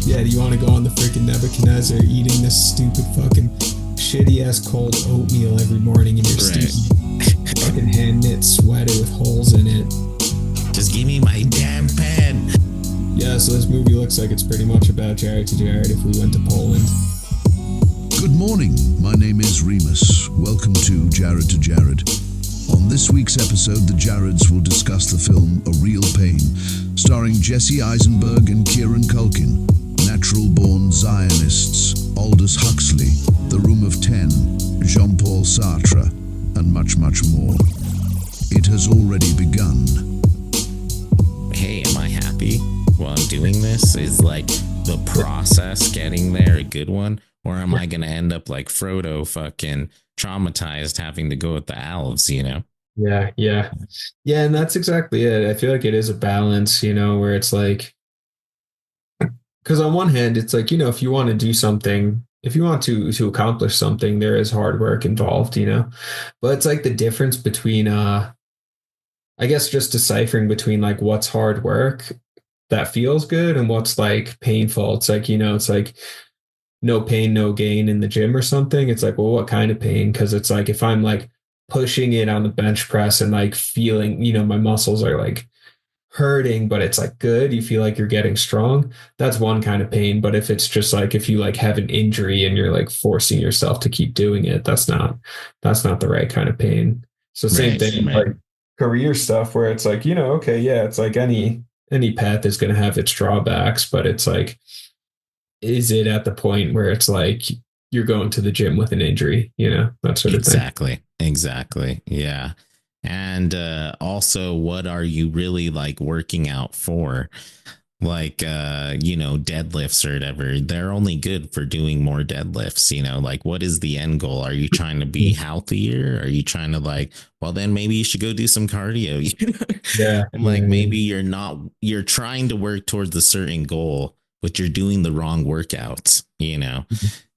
Yeah, do you want to go on the freaking Nebuchadnezzar eating this stupid fucking shitty ass cold oatmeal every morning in your stinky fucking hand knit sweater with holes in it? Just give me my damn pen. Yeah, so this movie looks like it's pretty much about Jared to Jared if we went to Poland. Good morning, my name is Remus. Welcome to Jared to Jared. On this week's episode, the Jareds will discuss the film A Real Pain, starring Jesse Eisenberg and Kieran Culkin, Natural Born Zionists, Aldous Huxley, The Room of 10, Jean-Paul Sartre, and much, much more. It has already begun. Hey, am I happy while I'm doing this? Is like the process getting there a good one? Or am I going to end up like Frodo, fucking traumatized, having to go with the elves, you know? Yeah. And that's exactly it. I feel like it is a balance, where it's like, because on one hand, it's like, if you want to do something, if you want to accomplish something, there is hard work involved, but it's like the difference between, I guess just deciphering between like what's hard work that feels good and what's like painful. It's like, it's like, no pain, no gain in the gym or something. It's like, well, what kind of pain? Because it's like if I'm like pushing it on the bench press and like feeling, my muscles are like hurting, but it's like good. You feel like you're getting strong. That's one kind of pain. But if it's just like if you like have an injury and you're like forcing yourself to keep doing it, that's not the right kind of pain. So same thing like career stuff where it's like, okay, yeah, it's like any path is going to have its drawbacks, but it's like, is it at the point where it's like you're going to the gym with an injury, that sort of thing? Exactly. Yeah. And also, what are you really like working out for? Like, deadlifts or whatever. They're only good for doing more deadlifts, like what is the end goal? Are you trying to be healthier? Are you trying to like, well, then maybe you should go do some cardio. Yeah. Maybe you're trying to work towards a certain goal, but you're doing the wrong workouts,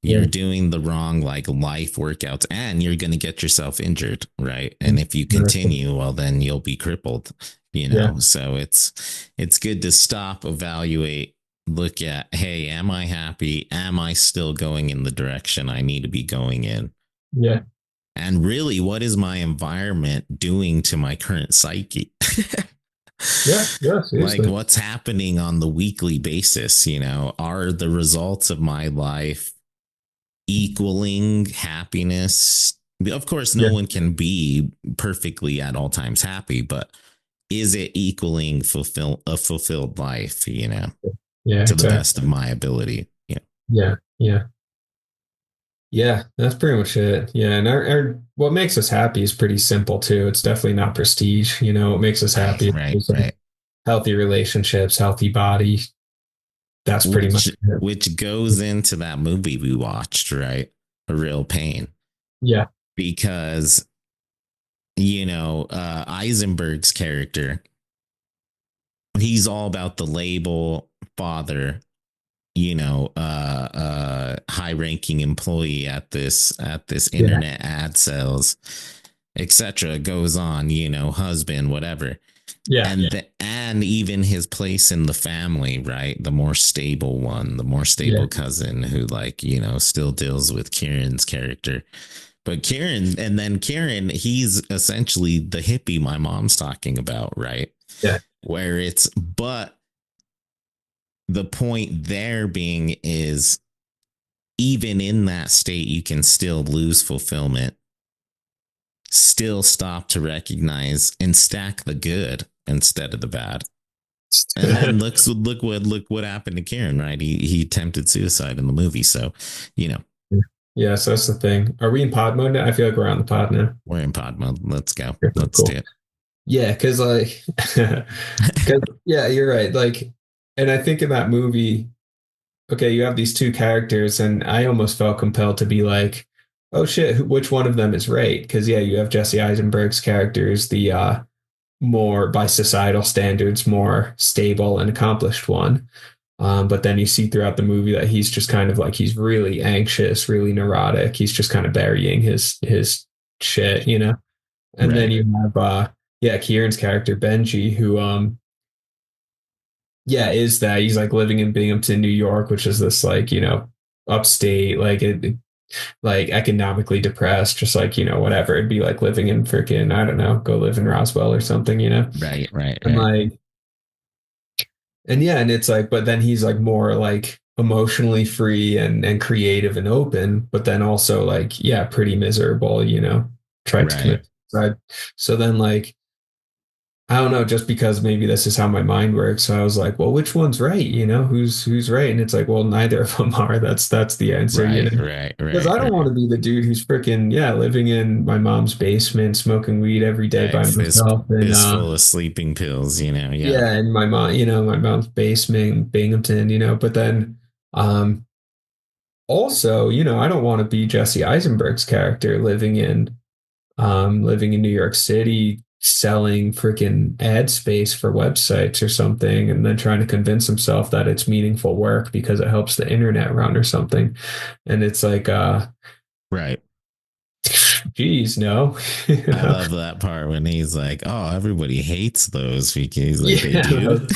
you're doing the wrong like life workouts and you're going to get yourself injured. Right. And if you continue, well, then you'll be crippled, so it's good to stop, evaluate, look at, hey, am I happy? Am I still going in the direction I need to be going in? Yeah. And really, what is my environment doing to my current psyche? Yeah, like what's happening on the weekly basis, are the results of my life equaling happiness? Of course, no one can be perfectly at all times happy, but is it equaling a fulfilled life, to the best of my ability? Yeah, that's pretty much it. Yeah, and our what makes us happy is pretty simple too. It's definitely not prestige. What makes us happy. Right. Healthy relationships, healthy body. That's pretty much it. Which goes into that movie we watched, right? A Real Pain. Yeah. Because, Eisenberg's character, he's all about the label father, high ranking employee at this internet ad sales, etc. Goes on, husband, whatever. Yeah. And even his place in the family, right? The more stable one, the more stable cousin who like, still deals with Kieran's character. But Kieran, he's essentially the hippie my mom's talking about, right? Yeah. But the point there being is even in that state, you can still lose fulfillment, still stop to recognize and stack the good instead of the bad. And then look what happened to Kieran, right? He attempted suicide in the movie. So, Yeah, so that's the thing. Are we in pod mode now? I feel like we're on the pod now. We're in pod mode. Let's go. Okay, Let's do it. Yeah, because like, yeah, you're right. Like, and I think in that movie, okay, you have these two characters, and I almost felt compelled to be like, oh shit, which one of them is right? Because yeah, you have Jesse Eisenberg's characters, the more by societal standards, more stable and accomplished one. But then you see throughout the movie that he's just kind of like he's really anxious, really neurotic. He's just kind of burying his shit, And then you have Kieran's character Benji, who yeah, is that he's like living in Binghamton, New York, which is this like, upstate, like like economically depressed, just like, whatever. It'd be like living in freaking, I don't know, go live in Roswell or something. Right, right, And right, like, and yeah, and it's like, but then he's like more like emotionally free and creative and open, but then also like, yeah, pretty miserable, tried to right. commit suicide. So then like, I don't know, just because maybe this is how my mind works. So I was like, well, which one's right? Who's right? And it's like, well, neither of them are. That's the answer, Right, right, because right, I don't want right. to be the dude who's freaking, yeah, living in my mom's basement, smoking weed every day Yeah, by it's myself. And fist full of sleeping pills, yeah. yeah, and my mom's basement in Binghamton. But then um also, I don't want to be Jesse Eisenberg's character living in New York City, selling freaking ad space for websites or something, and then trying to convince himself that it's meaningful work because it helps the internet run or something. And it's like, Right. geez, no. you I know? love that part when he's like, "Oh, everybody hates those," because like they Yeah, do.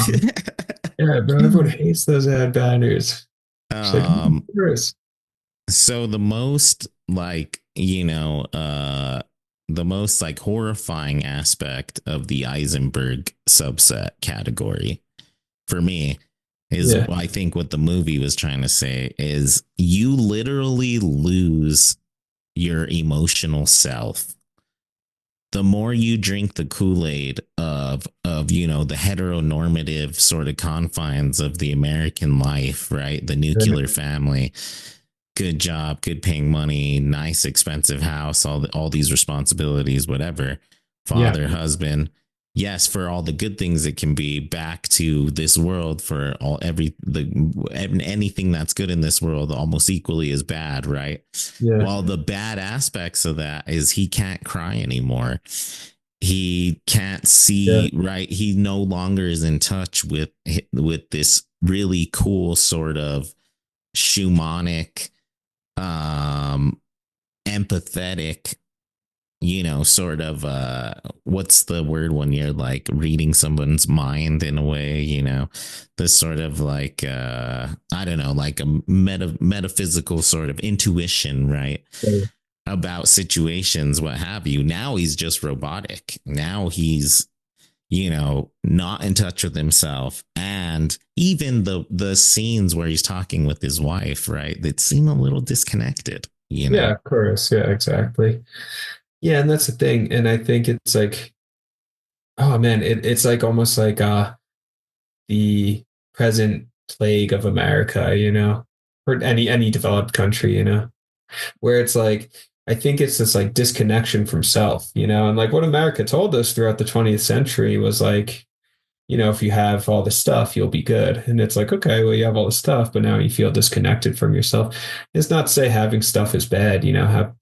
yeah, bro. Everyone hates those ad banners. It's like, um, Chris. so the most like horrifying aspect of the Eisenberg subset category for me is, Yeah, I think what the movie was trying to say is you literally lose your emotional self the more you drink the Kool-Aid of the heteronormative sort of confines of the American life, right? The nuclear family, good job, good paying money, nice expensive house, all these responsibilities, whatever. yeah, Father, husband. Yes, for all the good things it can be, back to this world for anything that's good in this world almost equally as bad, right? yeah, Well, the bad aspects of that is he can't cry anymore. He can't yeah, see, right. He no longer is in touch with this really cool sort of shamanic, um, empathetic, sort of what's the word when you're like reading someone's mind in a way, this sort of like I don't know, like a metaphysical sort of intuition, right? yeah, About situations, what have you. Now he's just robotic. Now he's, not in touch with himself. And even the scenes where he's talking with his wife, right? That seem a little disconnected, yeah, of course. Yeah, exactly. Yeah, and that's the thing. And I think it's like, oh man, it's like almost like the present plague of America, or any developed country, where it's like I think it's this like disconnection from self, and like what America told us throughout the 20th century was like, if you have all the stuff, you'll be good. And it's like, okay, well, you have all the stuff, but now you feel disconnected from yourself. It's not to say having stuff is bad,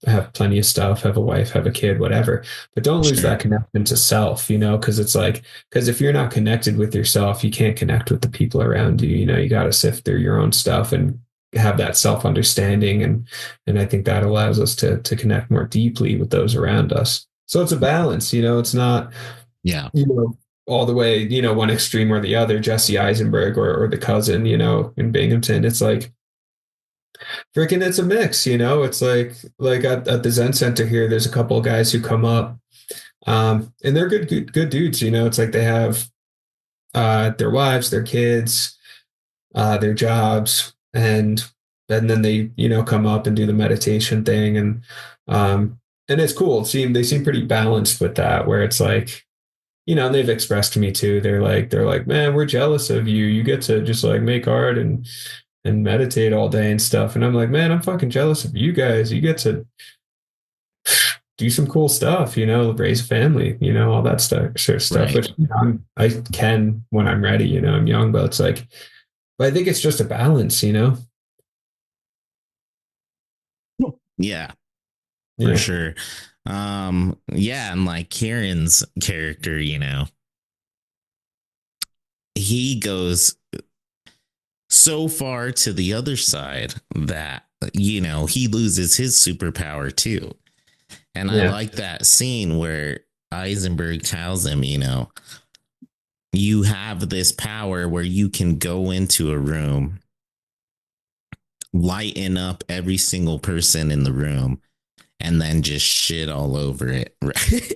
have plenty of stuff, have a wife, have a kid, whatever. But don't lose sure. that connection to self, because it's like, because if you're not connected with yourself, you can't connect with the people around you. You got to sift through your own stuff and have that self understanding. And I think that allows us to connect more deeply with those around us. So it's a balance, it's not Yeah. you know, all the way, one extreme or the other, Jesse Eisenberg or the cousin, in Binghamton. It's like freaking it's a mix. It's like at the Zen Center here, there's a couple of guys who come up. And they're good dudes. It's like they have their wives, their kids, their jobs, and then they come up and do the meditation thing and it's cool. They seem pretty balanced with that, where it's like and they've expressed to me too. They're like, man, we're jealous of you. You get to just like make art and meditate all day and stuff. And I'm like, man, I'm fucking jealous of you guys. You get to do some cool stuff, raise a family, all that stuff, sort of stuff, Right. which I can when I'm ready. I'm young, but it's like, but I think it's just a balance. Yeah, for Yeah. sure. Yeah, and like Kieran's character, he goes so far to the other side that he loses his superpower too. And I Yeah. like that scene where Eisenberg tells him, you have this power where you can go into a room, lighten up every single person in the room, and then just shit all over it. Right?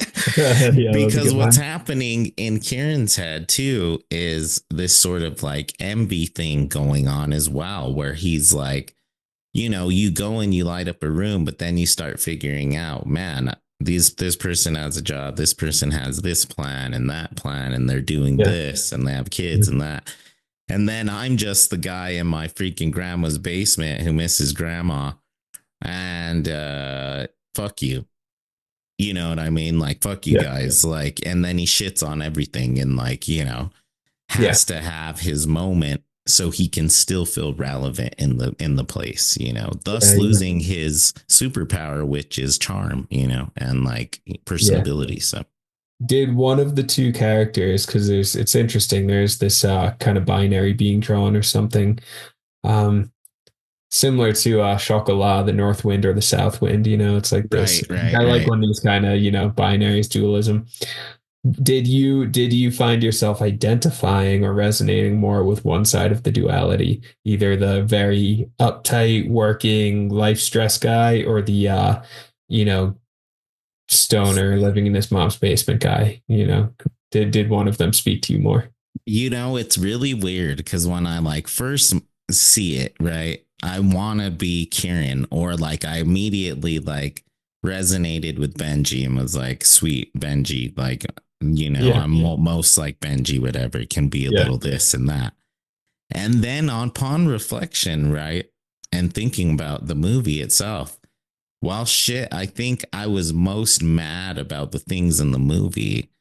Yeah, that was a Because good what's line. happening in Kieran's head too is this sort of like envy thing going on as well, where he's like, you go and you light up a room, but then you start figuring out, man, this person has a job, this person has this plan and that plan, and they're doing Yeah. this and they have kids and that. And then I'm just the guy in my freaking grandma's basement who misses grandma. And fuck you. You know what I mean? Like, fuck you Yeah. guys. Like, and then he shits on everything and, like, Yeah. has to have his moment so he can still feel relevant in the place, thus Yeah. losing his superpower, which is charm, and like Yeah. personability. So Did one of the two characters, because it's interesting, there's this kind of binary being drawn or something. Um, Similar to Chocolat, the North Wind or the South Wind. It's like this. right, right, I like right. when these kind of binaries, dualism. Did you find yourself identifying or resonating more with one side of the duality, either the very uptight working life stress guy or the you know stoner living in his mom's basement guy? Did one of them speak to you more? It's really weird because when I like first see it, right, I want to be Kieran, or like I immediately like resonated with Benji and was like, sweet Benji, like, Yeah, I'm most like Benji, whatever, it can be a yeah, little this and that. And then upon reflection, right, and thinking about the movie itself, well, shit, I think I was most mad about the things in the movie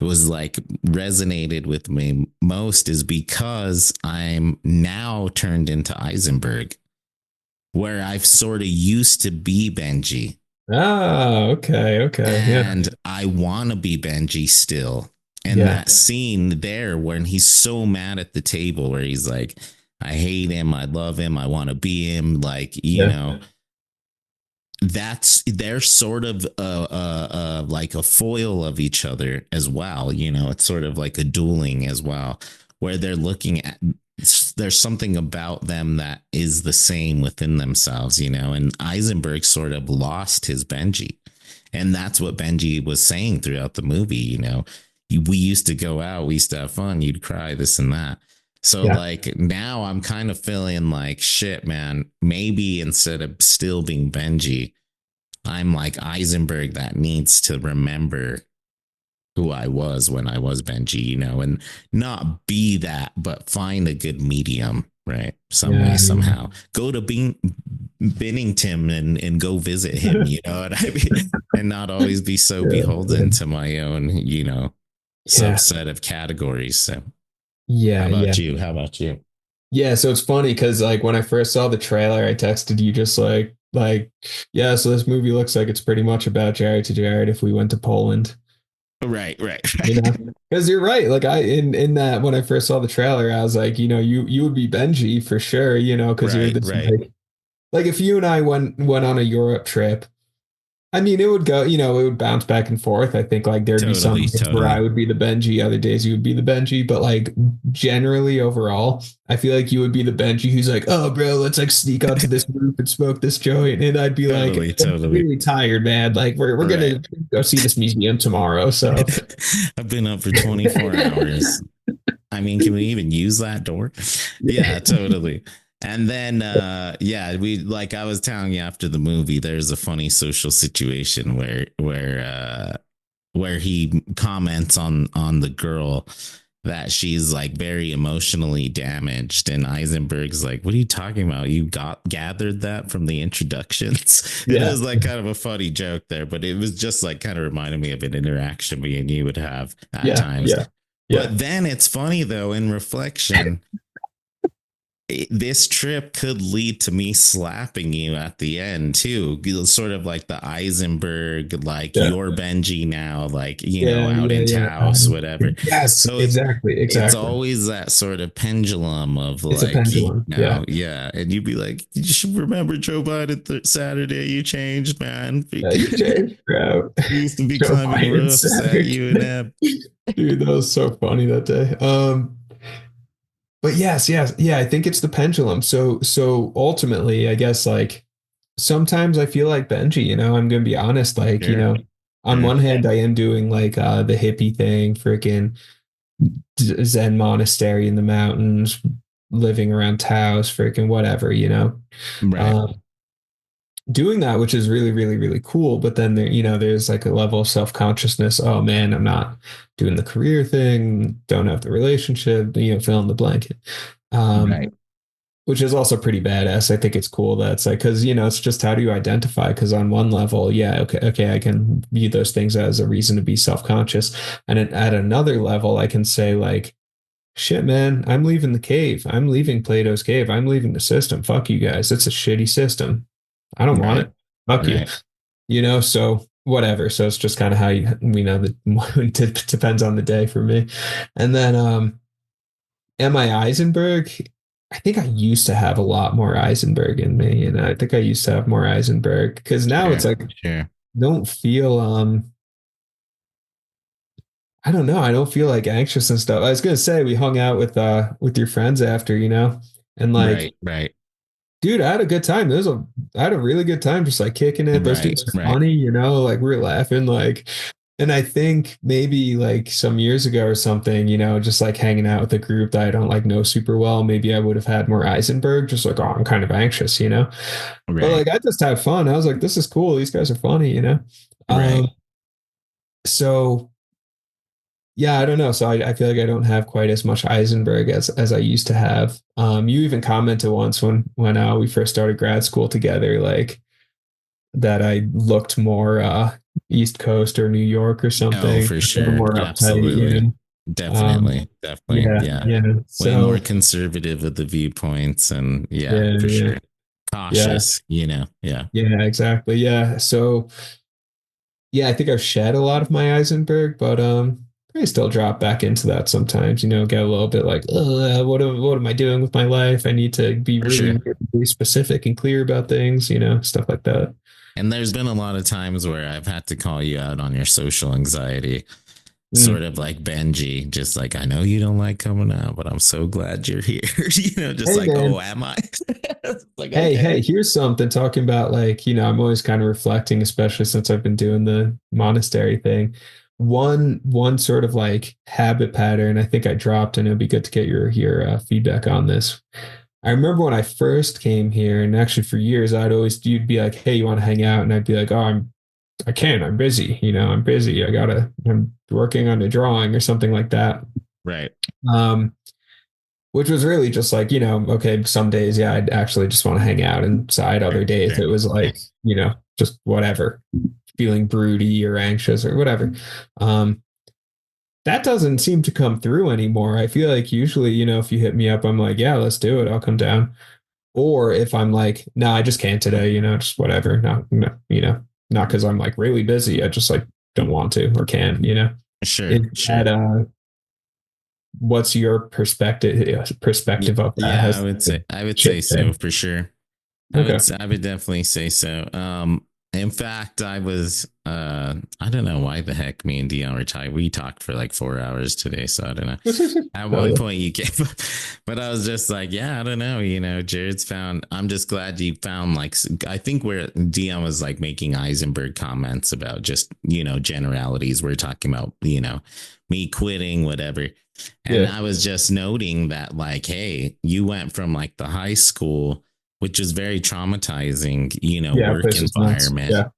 was like resonated with me most is because I'm now turned into Eisenberg, where I've sort of used to be Benji okay, okay, yeah, and I want to be Benji still. And yeah, that scene there when he's so mad at the table where he's like, I hate him, I love him, I want to be him, like, yeah, they're sort of like a foil of each other as well. It's sort of like a dueling as well, where they're looking at, there's something about them that is the same within themselves, and Eisenberg sort of lost his Benji. And that's what Benji was saying throughout the movie. We used to go out, we used to have fun, you'd cry, this and that. So yeah, like now I'm kind of feeling like shit, man. Maybe instead of still being Benji, I'm like Eisenberg that needs to remember who I was when I was Benji, and not be that, but find a good medium, right? Some way, yeah, yeah, somehow. Go to Bennington and go visit him, you know what I mean? And not always be so beholden to my own, yeah, subset of categories. So how yeah, yeah. about you? How about you? Yeah, so it's funny because like when I first saw the trailer, I texted you just like, yeah, so this movie looks like it's pretty much about Jared to Jared if we went to Poland. Right, right, You know, right. because you're right. Like in that when I first saw the trailer, I was like, you would be Benji for sure. Because you're Right, this right. like if you and I went on a Europe trip. I mean, it would go, it would bounce back and forth. I think like there'd be some Totally, days where I totally. would be the Benji, other days you would be the Benji. But like generally overall, I feel like you would be the Benji who's like, oh, bro, let's like sneak onto this roof and smoke this joint. And I'd be like, Totally, I'm totally. really tired, man. Like we're Right. gonna go see this museum tomorrow. So I've been up for 24 hours. I mean, can we even use that door? yeah, Yeah, totally. And then yeah, we like I was telling you after the movie, there's a funny social situation where he comments on the girl that she's like very emotionally damaged, and Eisenberg's like, what are you talking about? You gathered that from the introductions. And it yeah, was like kind of a funny joke there, but it was just like kind of reminded me of an interaction me and you would have at yeah, times. yeah, yeah, But then it's funny though, in reflection, this trip could lead to me slapping you at the end too. Sort of like the Eisenberg, like Yeah. you're Benji now, like, Yeah. out Yeah. in Yeah. Taos, whatever. Yes. So Exactly. it's Exactly. always that sort of pendulum of It's a like, pendulum. Yeah. yeah. And you'd be like, you should remember Joe Biden Saturday, you changed, man. Yeah. You changed, bro. We used to be Joe climbing Biden roofs at Saturday. UNM. Dude, that was so funny that day. But yes, yeah, I think it's the pendulum. So ultimately, I guess like sometimes I feel like Benji, I'm gonna be honest, like, Sure, on sure. one hand I am doing like the hippie thing, freaking Zen monastery in the mountains, living around Taos, freaking whatever. Right, Um, doing that, which is really, really, really cool. But then there's like a level of self-consciousness. Oh man, I'm not doing the career thing, don't have the relationship, fill in the blanket. right, Which is also pretty badass. I think it's cool that it's like, because it's just how do you identify? Because on one level, yeah, okay, I can view those things as a reason to be self-conscious, and at another level, I can say like, shit, man, I'm leaving the cave. I'm leaving Plato's cave. I'm leaving the system. Fuck you guys. It's a shitty system. I don't want right, it. Fuck you. right. So whatever. So it's just kind of how we know that it depends on the day for me. And then am I Eisenberg? I think I used to have a lot more Eisenberg in me. And I think I used to have more Eisenberg because now Sure, it's like sure. don't feel I don't know. I don't feel like anxious and stuff. I was gonna say we hung out with your friends after, and like, Right, right, dude, I had a good time. I had a really good time just like kicking it. Those right, dudes are right. funny, like we were laughing, like, and I think maybe like some years ago or something, just like hanging out with a group that I don't like know super well, maybe I would have had more Eisenberg, just like, oh, I'm kind of anxious. But Right, like I just had fun. I was like, this is cool. These guys are funny. right. Um, so yeah, I don't know. So I feel like I don't have quite as much Eisenberg as I used to have. You even commented once when we first started grad school together, like that I looked more East Coast or New York or Oh, something, for a little sure. more uptight. Absolutely. Um, Definitely. Definitely. yeah, Yeah. yeah. Way more So conservative with the viewpoints and yeah, yeah, for yeah, sure. yeah, Cautious, Yeah. yeah, exactly. Yeah. So yeah, I think I've shed a lot of my Eisenberg, but I still drop back into that sometimes, get a little bit like, what am I doing with my life? I need to be For really, sure. really specific and clear about things, stuff like that. And there's been a lot of times where I've had to call you out on your social anxiety, Mm. sort of like Benji, just like, I know you don't like coming out, but I'm so glad you're here. Just Hey like, oh, man. am I? Like, okay. Hey, here's something talking about like, I'm always kind of reflecting, especially since I've been doing the monastery thing. One sort of like habit pattern I think I dropped, and it'd be good to get your feedback on this. I remember when I first came here, and actually for years, you'd be like, "Hey, you want to hang out?" And I'd be like, "Oh, I can't. I'm busy. I'm busy. I'm working on a drawing or something like that." Right. Um, which was really just like, okay, some days, yeah, I'd actually just want to hang out inside. Sure. Other days, Sure. it was Yeah. like, just whatever, feeling broody or anxious or whatever. Um, that doesn't seem to come through anymore. I feel like usually, if you hit me up, I'm like, yeah, let's do it. I'll come down. Or if I'm like, no, I just can't today, just whatever. Not because I'm like really busy. I just like don't want to or can. Sure. Is Sure. that what's your Yeah, perspective of that? yeah, Has I would say so shifted? for sure. Okay. I would definitely say so. In fact, I don't know why the heck me and Dion were talking. We talked for like 4 hours today, so I don't know. At Oh one yeah. point you gave up, but I was just like, yeah, I don't know. Jared's found, I'm just glad you found like, I think where Dion was like making Eisenberg comments about just, generalities. We're talking about, me quitting, whatever. And Yeah. I was just noting that like, hey, you went from like the high school, which is very traumatizing, Yeah. work Place was nuts. environment, Yeah.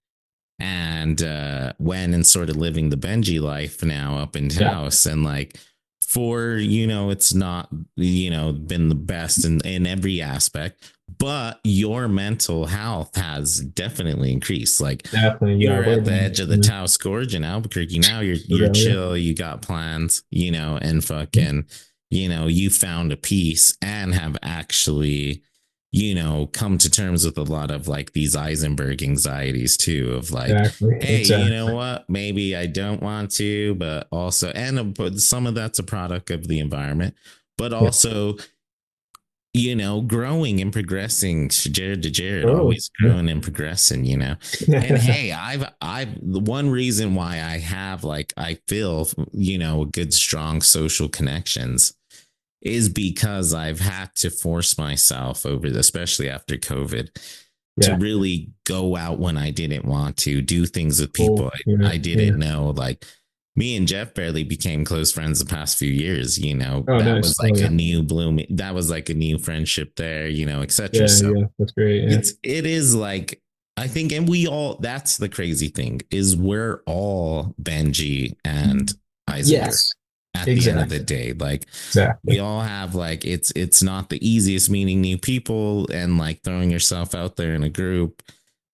and went and sort of living the Benji life now up in Yeah. house. And like, for, it's not, been the best in every aspect, but your mental health has definitely increased. Like, Definitely. Yeah. you're Way at the more. edge of the Yeah. Taos Gorge in Albuquerque now. You're Yeah. chill. You got plans, and fucking, you found a peace and have actually, come to terms with a lot of like these Eisenberg anxieties too, of like, Exactly. hey, you know Exactly. what? Maybe I don't want to, but also, and but some of that's a product of the environment, but Yeah. also, growing and progressing, Jared to Jared, Totally. always Yeah. growing and progressing. And hey, the one reason why I have like, I feel, good, strong social connections is because I've had to force myself over, especially after COVID, to Yeah. really go out when I didn't want to, do things with people Cool. Yeah. I Yeah. didn't know. Like me and Jeff barely became close friends the past few years. Oh, That nice. was Oh, like a yeah. new bloom. That was like a new friendship there, etc. Yeah. So Yeah. That's great. Yeah. it is like, I think, and we all, that's the crazy thing, is we're all Benji and Eisenberg Yes. at the end of the Exactly. day. Like we Exactly. all have like, it's not the easiest meeting new people and like throwing yourself out there in a group,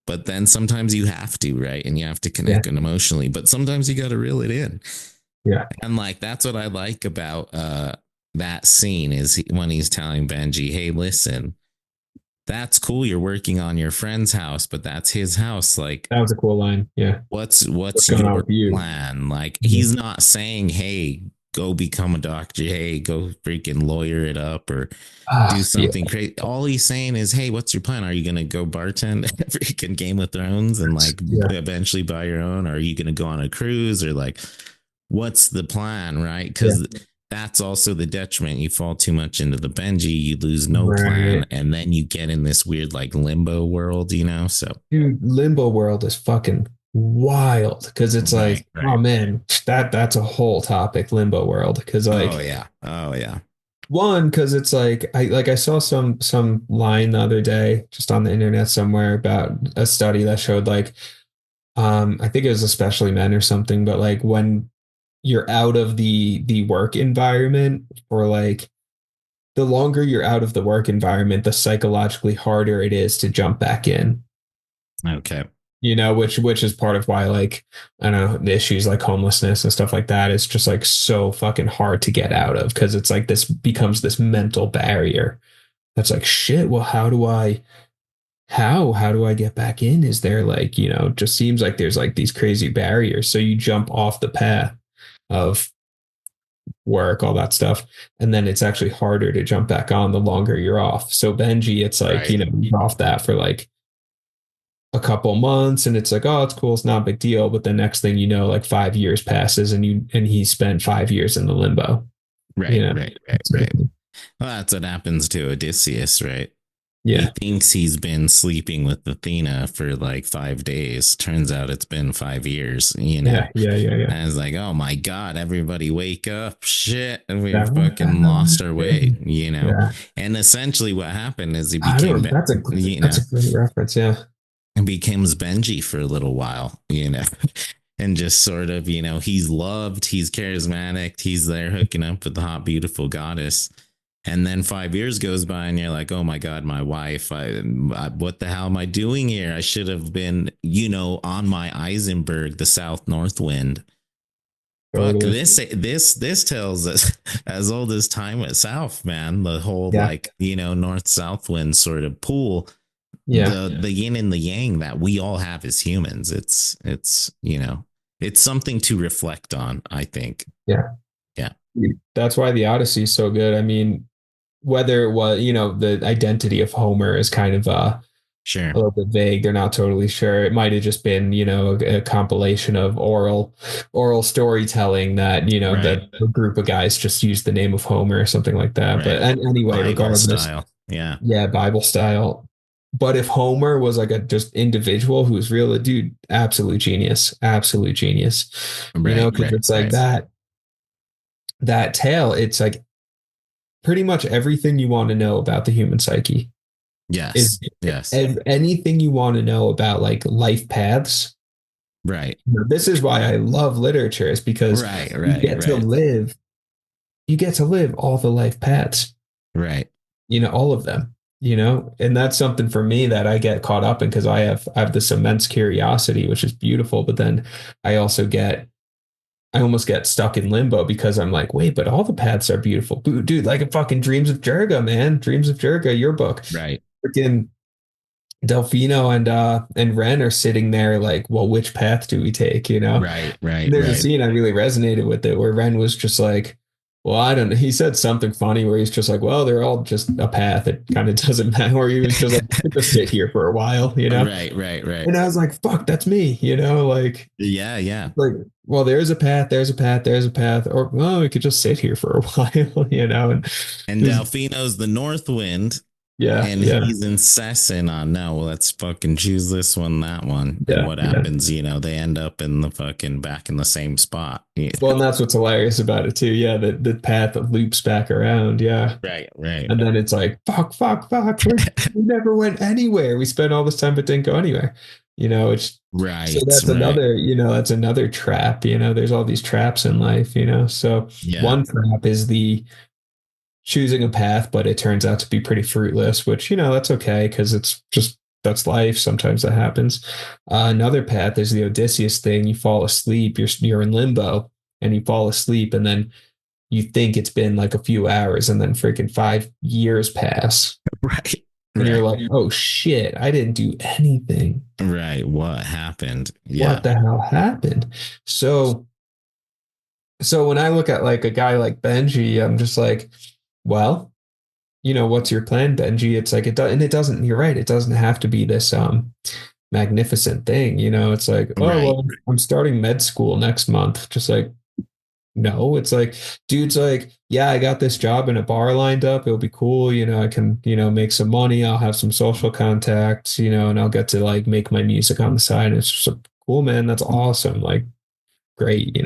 but then sometimes you have to, right? And you have to Yeah. connect emotionally, but sometimes you got to reel it in. Yeah. And like that's what I like about that scene is when he's telling Benji, hey, listen, that's cool, you're working on your friend's house, but that's his house. Like That was a cool line. Yeah. What's what's going on your with you? plan? Like Mhm. he's not saying, hey, go become a doctor, hey, go freaking lawyer it up or do Yeah. something crazy. All he's saying is, hey, what's your plan? Are you gonna go bartend at freaking Game of Thrones and like Yeah. eventually buy your own? Or are you gonna go on a cruise? Or like, what's the plan, right? Yeah. Because that's also the detriment. You fall too much into the Benji, you lose no plan, Right. and then you get in this weird like limbo world, So Dude, Limbo World is fucking wild because it's right, like, oh right. man, that's a whole topic, Limbo World. Because Oh like yeah. Oh yeah. one, because it's like I saw some line the other day just on the internet somewhere about a study that showed like I think it was especially men or something, but like when you're out of the work environment or like the longer you're out of the work environment, the psychologically harder it is to jump back in. Okay. Which is part of why like I don't know the issues like homelessness and stuff like that is just like so fucking hard to get out of because it's like this becomes this mental barrier that's like shit. Well, how do I get back in? Is there like just seems like there's like these crazy barriers. So you jump off the path of work, all that stuff. And then it's actually harder to jump back on the longer you're off. So Benji, it's like, Right. you're off that for like a couple months and it's like, oh, it's cool. It's not a big deal. But the next thing you know, like 5 years passes and he spent 5 years in the limbo, you Right. know? Right. Right. Right. Well, that's what happens to Odysseus, right? He Yeah. thinks he's been sleeping with Athena for like 5 days. Turns out it's been 5 years. Yeah. Yeah. Yeah. Yeah. And it's like, oh my God, everybody wake up. Shit. And we Yeah. fucking lost our way. Yeah. And essentially what happened is he I became, don't, that's a great reference. Yeah. and becomes Benji for a little while. And just sort of, he's loved, he's charismatic, he's there hooking up with the hot, beautiful goddess. And then 5 years goes by and you're like, oh my God, my wife, what the hell am I doing here? I should have been, on my Eisenberg, the South North Wind. Fuck, Totally. this tells us as old as time itself, man. The whole Yeah. like, North South wind sort of pull, Yeah. the yin and the yang that we all have as humans. It's something to reflect on, I think. Yeah. Yeah. That's why the Odyssey is so good. I mean, whether it was, the identity of Homer is kind of Sure. a little bit vague. They're not totally sure. It might have just been, a compilation of oral storytelling that, Right. that a group of guys just used the name of Homer or something like that. But Right. anyway, Bible regardless, style. Yeah. yeah, Bible style. But if Homer was like a just individual who was real, dude, absolute genius, Right. because Right. it's like Right. that tale, it's like pretty much everything you want to know about the human psyche is Yes. Yes. anything you want to know about like life paths. Right. This is why I love literature is because Right. you Right. get to Right. live you get to live all the life paths, Right. all of them, and that's something for me that I get caught up in because I have this immense curiosity, which is beautiful, but then I also get I almost get stuck in limbo because I'm like, wait, but all the paths are beautiful. Dude, like a fucking Dreams of Jerga, man. Dreams of Jerga, your book. Right. Freaking Delfino and Ren are sitting there like, well, which path do we take? Right. Right. There's a Right. scene I really resonated with it where Ren was just like, well, I don't know. He said something funny where he's just like, well, they're all just a path. It kind of doesn't matter. Or he was just like, I could just sit here for a while. Right. Right. Right. And I was like, fuck, that's me, Yeah. Yeah. like, well, there's a path, there's a path, there's a path. Or, well, we could just sit here for a while. And And Delfino's the North Wind. yeah, And yeah, he's incessant on, no, well, let's fucking choose this one, that one. And yeah, what yeah. happens, they end up in the fucking back in the same spot. Well, and that's what's hilarious about it too. Yeah, the path loops back around. Yeah. Right, right. And then it's like, fuck, fuck, fuck. We never went anywhere. We spent all this time but didn't go anywhere. It's Right. so that's right. another trap. There's all these traps in life. So Yeah. one trap is the choosing a path, but it turns out to be pretty fruitless, which, that's okay because that's life. Sometimes that happens. Another path is the Odysseus thing. You fall asleep, you're in limbo and you fall asleep and then you think it's been like a few hours and then freaking 5 years pass. Right. And you're like, oh shit, I didn't do anything. Right. What happened? Yeah. What the hell happened? So when I look at like a guy like Benji, I'm just like, well, what's your plan, Benji? It's like it doesn't, you're right, it doesn't have to be this magnificent thing. It's like, oh, Right. well, I'm starting med school next month. Just like, no, it's like, dude's like, yeah, I got this job in a bar lined up. It'll be cool. I can, make some money. I'll have some social contacts, and I'll get to like make my music on the side. It's just cool, man. That's awesome. Like, great,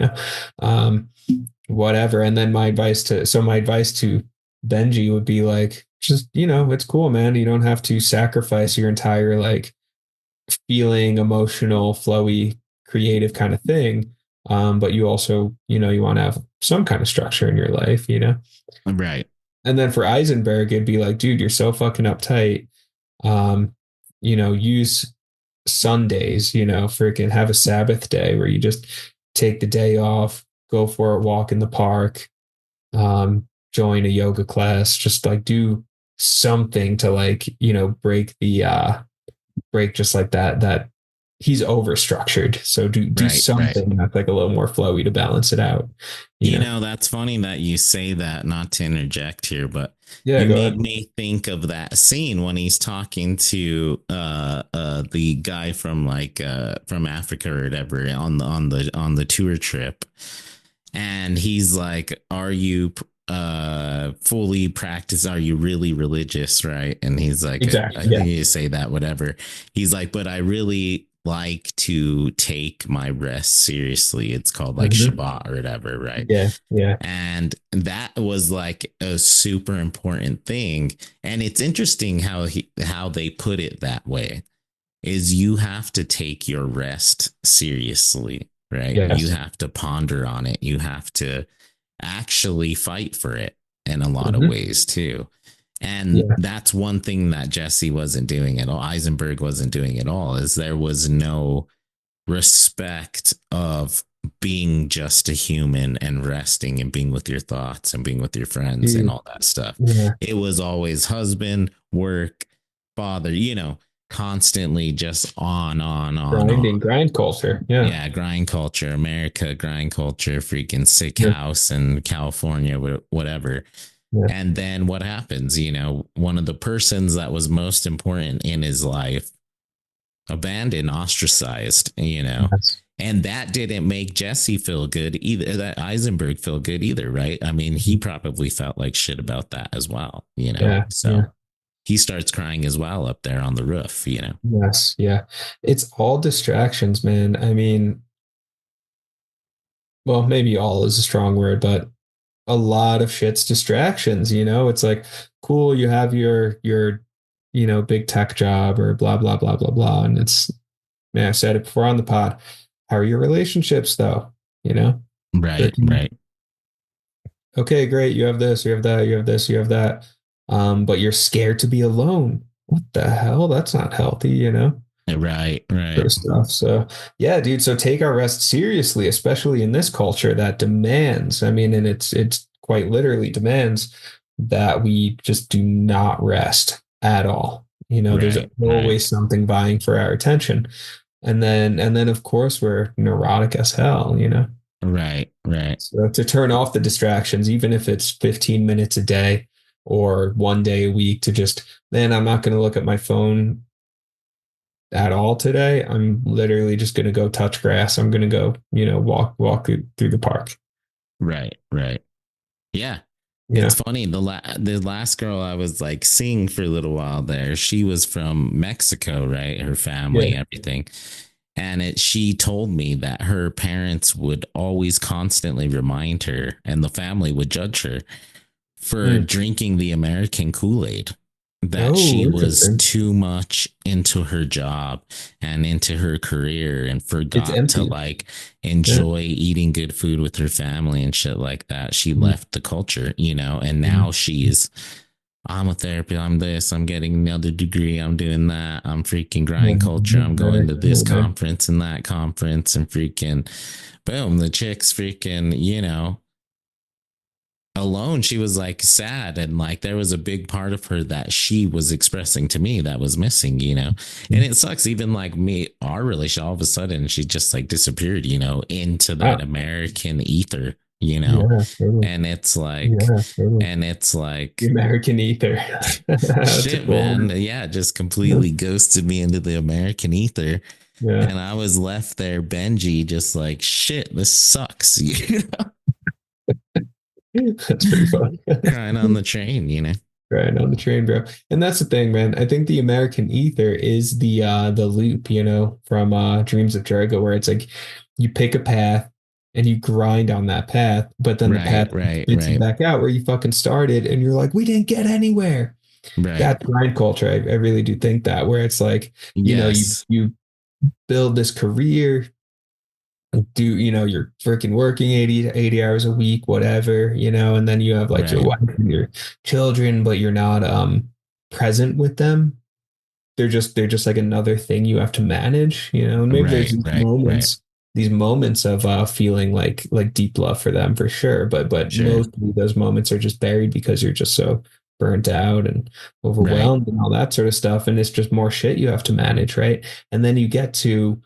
whatever. And then my advice to Benji would be like, just, it's cool, man. You don't have to sacrifice your entire like feeling, emotional, flowy, creative kind of thing. But you also, you want to have some kind of structure in your life. Right. And then for Eisenberg, it'd be like, dude, you're so fucking uptight. Use Sundays, freaking have a Sabbath day where you just take the day off, go for a walk in the park, join a yoga class, just like do something to like, break just like that he's over structured. So do Right, something that's like a little more flowy to balance it out. That's funny that you say that, not to interject here, but Yeah, you go made ahead. me think of that scene when he's talking to the guy from from Africa or whatever on the tour trip. And he's like, are you fully practice, are you really religious, right? And he's like, Exactly, I yeah. think you say that, whatever. He's like, but I really like to take my rest seriously. It's called like Shabbat or whatever, right? Yeah. And that was like a super important thing. And it's interesting how they put it that way, is you have to take your rest seriously, right? Yes. You have to ponder on it. You have to actually fight for it in a lot of ways too. And that's one thing that Jesse wasn't doing at all. Eisenberg wasn't doing at all, is there was no respect of being just a human and resting and being with your thoughts and being with your friends and all that stuff. Yeah. It was always husband, work, father, constantly just on. Grind culture. Yeah, grind culture, America, grind culture, freaking sick house in California, whatever. Yeah. And then what happens? One of the persons that was most important in his life abandoned, ostracized, Yes. and that didn't make Jesse feel good either. That Eisenberg feel good either, right? I mean, he probably felt like shit about that as well, he starts crying as well up there on the roof, Yes. Yeah. It's all distractions, man. I mean, well, maybe all is a strong word, but a lot of shit's distractions, it's like, cool, you have your big tech job or blah blah blah blah blah, and it's, man, I've said it before on the pod, how are your relationships though? Right. Okay, great, you have this, you have that, you have this, you have that, but you're scared to be alone. What the hell? That's not healthy. Right, sort right, of stuff. So yeah, dude. So take our rest seriously, especially in this culture that demands. I mean, and it's quite literally demands that we just do not rest at all. There's right, right, always something vying for our attention. And then of course we're neurotic as hell. right, right. So to turn off the distractions, even if it's 15 minutes a day or one day a week, to just, man, I'm not going to look at my phone at all today. I'm literally just going to go touch grass. I'm going to go, walk through the park. Right, right. Yeah. It's Yeah. funny. The last girl I was like seeing for a little while there, she was from Mexico, right? Her family, Yeah. everything. And she told me that her parents would always constantly remind her, and the family would judge her for Mm. drinking the American Kool-Aid, that Oh, she was interesting. too much into her job and into her career and It's forgot to empty. like Yeah. enjoy eating good food with her family and shit like that. She Mm. left the culture, and now Mm. she's, I'm a therapist, I'm this, I'm getting another degree, I'm doing that, I'm freaking Yeah. grind culture, I'm going to this Yeah. conference and that conference, and freaking boom, the chick's freaking, alone. She was like sad, and like there was a big part of her that she was expressing to me that was missing. And it sucks, even like me, our relation, all of a sudden she just like disappeared, into that Wow. American ether. Yeah. Totally. and it's like Yeah. Totally. and it's The like American ether. That's a shit, cool man. one. Yeah, just completely ghosted me into the American ether. Yeah. And I was left there, Benji, just like, shit, this sucks. That's pretty fun. Crying on the train. Right on the train, bro. And that's the thing, man. I think the American ether is the loop, from Dreams of Jericho, where it's like you pick a path and you grind on that path, but then the Right, path right, spits you right, back out where you fucking started, and you're like, we didn't get anywhere. right. That's grind culture. I really do think that, where it's like, you Yes. you build this career, you're freaking working 80 hours a week, whatever, and then you have like your Right, wife and your children, but you're not present with them. They're just like another thing you have to manage, and maybe there's right, these right, right. moments of feeling like deep love for them, for sure, but Sure. mostly those moments are just buried because you're just so burnt out and Right, overwhelmed and all that sort of stuff, and it's just more shit you have to manage, right? And then you get to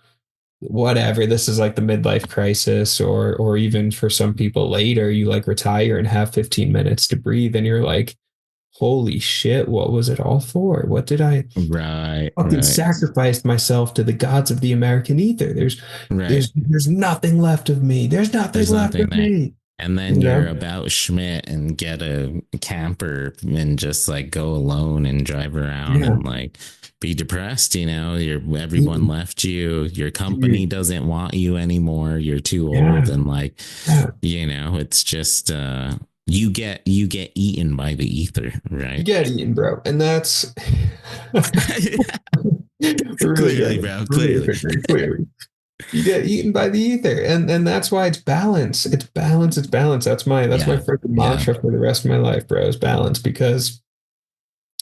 whatever, this is like the midlife crisis, or even for some people later, you like retire and have 15 minutes to breathe, and you're like, holy shit, what was it all for? What did I right, fucking right, sacrificed myself to the gods of the American ether? there's right. there's there's nothing left of me, there's nothing There's left nothing of there. me And then you you're know about Schmidt and get a camper and just like go alone and drive around yeah. and like be depressed. Everyone Mm, left you. Your company dude. doesn't want you anymore. You're too old, Yeah. and like, Yeah. it's just you get eaten by the ether, You right? get eaten, bro, and that's we're really Clearly, getting bro. we're really Clearly. picturing clearly. You get eaten by the ether, and that's why it's balance. It's balance. It's balance. That's my Yeah. freaking Yeah. mantra for the rest of my life, bro. Is balance, because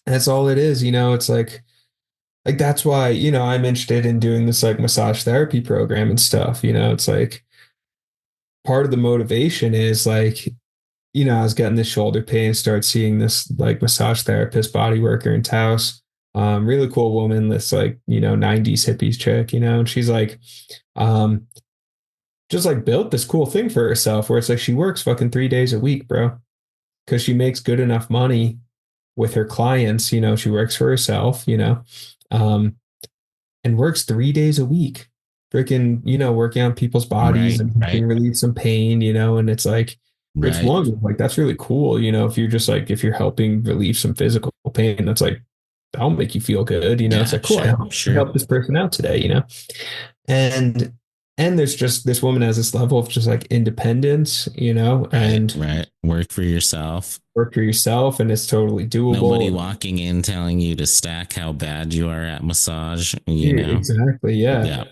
that's all it is. It's like that's why I'm interested in doing this like massage therapy program and stuff. It's like part of the motivation is like, I was getting this shoulder pain, start seeing this like massage therapist, body worker in Taos. Really cool woman, this like, 90s hippies chick, and she's like, um, just like built this cool thing for herself where it's like she works fucking 3 days a week, bro, because she makes good enough money with her clients. She works for herself, um, and works 3 days a week, freaking, working on people's bodies Right. and Right. helping relieve some pain, and it's like, it's Right. one, like, that's really cool. If you're just like, if you're helping relieve some physical pain, that's like, that'll make you feel good. It's Yeah. like, cool, Sure. I Sure. helped this person out today, and there's just this woman has this level of just like independence, Right. and Right. Work for yourself. work for yourself, and it's totally Nobody doable. walking in telling you to stack how bad you are at massage. Yeah, exactly. Yeah. Yeah.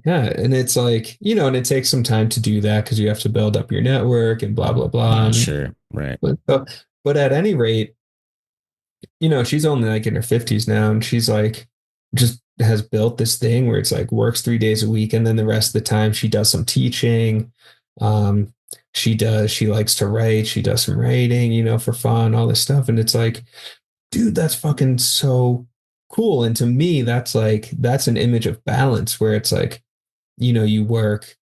Yeah. And it's like, and it takes some time to do that because you have to build up your network and blah, blah, blah. Sure. Right. But at any rate, she's only like in her 50s now, and she's like just has built this thing where it's like works 3 days a week, and then the rest of the time she does some teaching. Um, she likes to write. She does some writing, for fun, all this stuff. And it's like, dude, that's fucking so cool. And to me, that's an image of balance where it's like, you work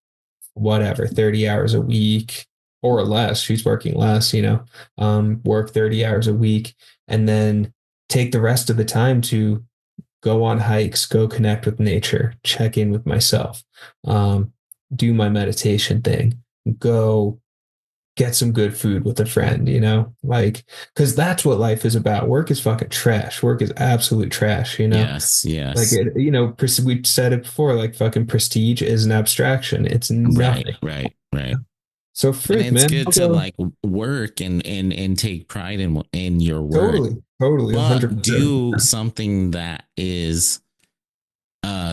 whatever, 30 hours a week or less. She's working less, work 30 hours a week and then take the rest of the time to go on hikes, go connect with nature, check in with myself, do my meditation thing, go get some good food with a friend, like, because that's what life is about. Work is fucking trash. Work is absolute trash, Yes, like yes. it, we said it before, like fucking prestige is an abstraction. It's Right, nothing. right, right. So And frick, it's man, good I'll to go. like work and take pride in your work, Totally, but 100%. do something that is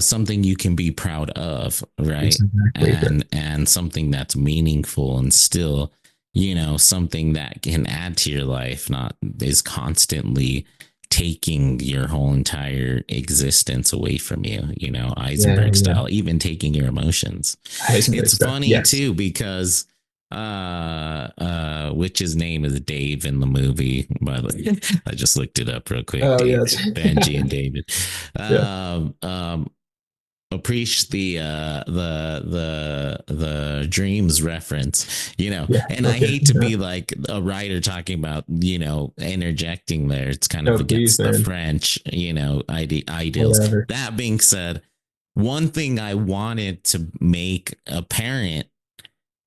something you can be proud of, right? Exactly. And something that's meaningful and still, something that can add to your life, not is constantly taking your whole entire existence away from you, Yeah, Eisenberg yeah. style, even taking your emotions. Heisenberg It's stuff. funny Yes. too because which his name is Dave in the movie, by the way. I just looked it up real quick. Oh, David, yes. Benji and David. Yeah. Appreciate the dreams reference, Yeah. and I Okay. hate to be like a writer talking about, interjecting there. It's kind of No, please, against the man. French, ideals. Whatever. That being said, one thing I wanted to make apparent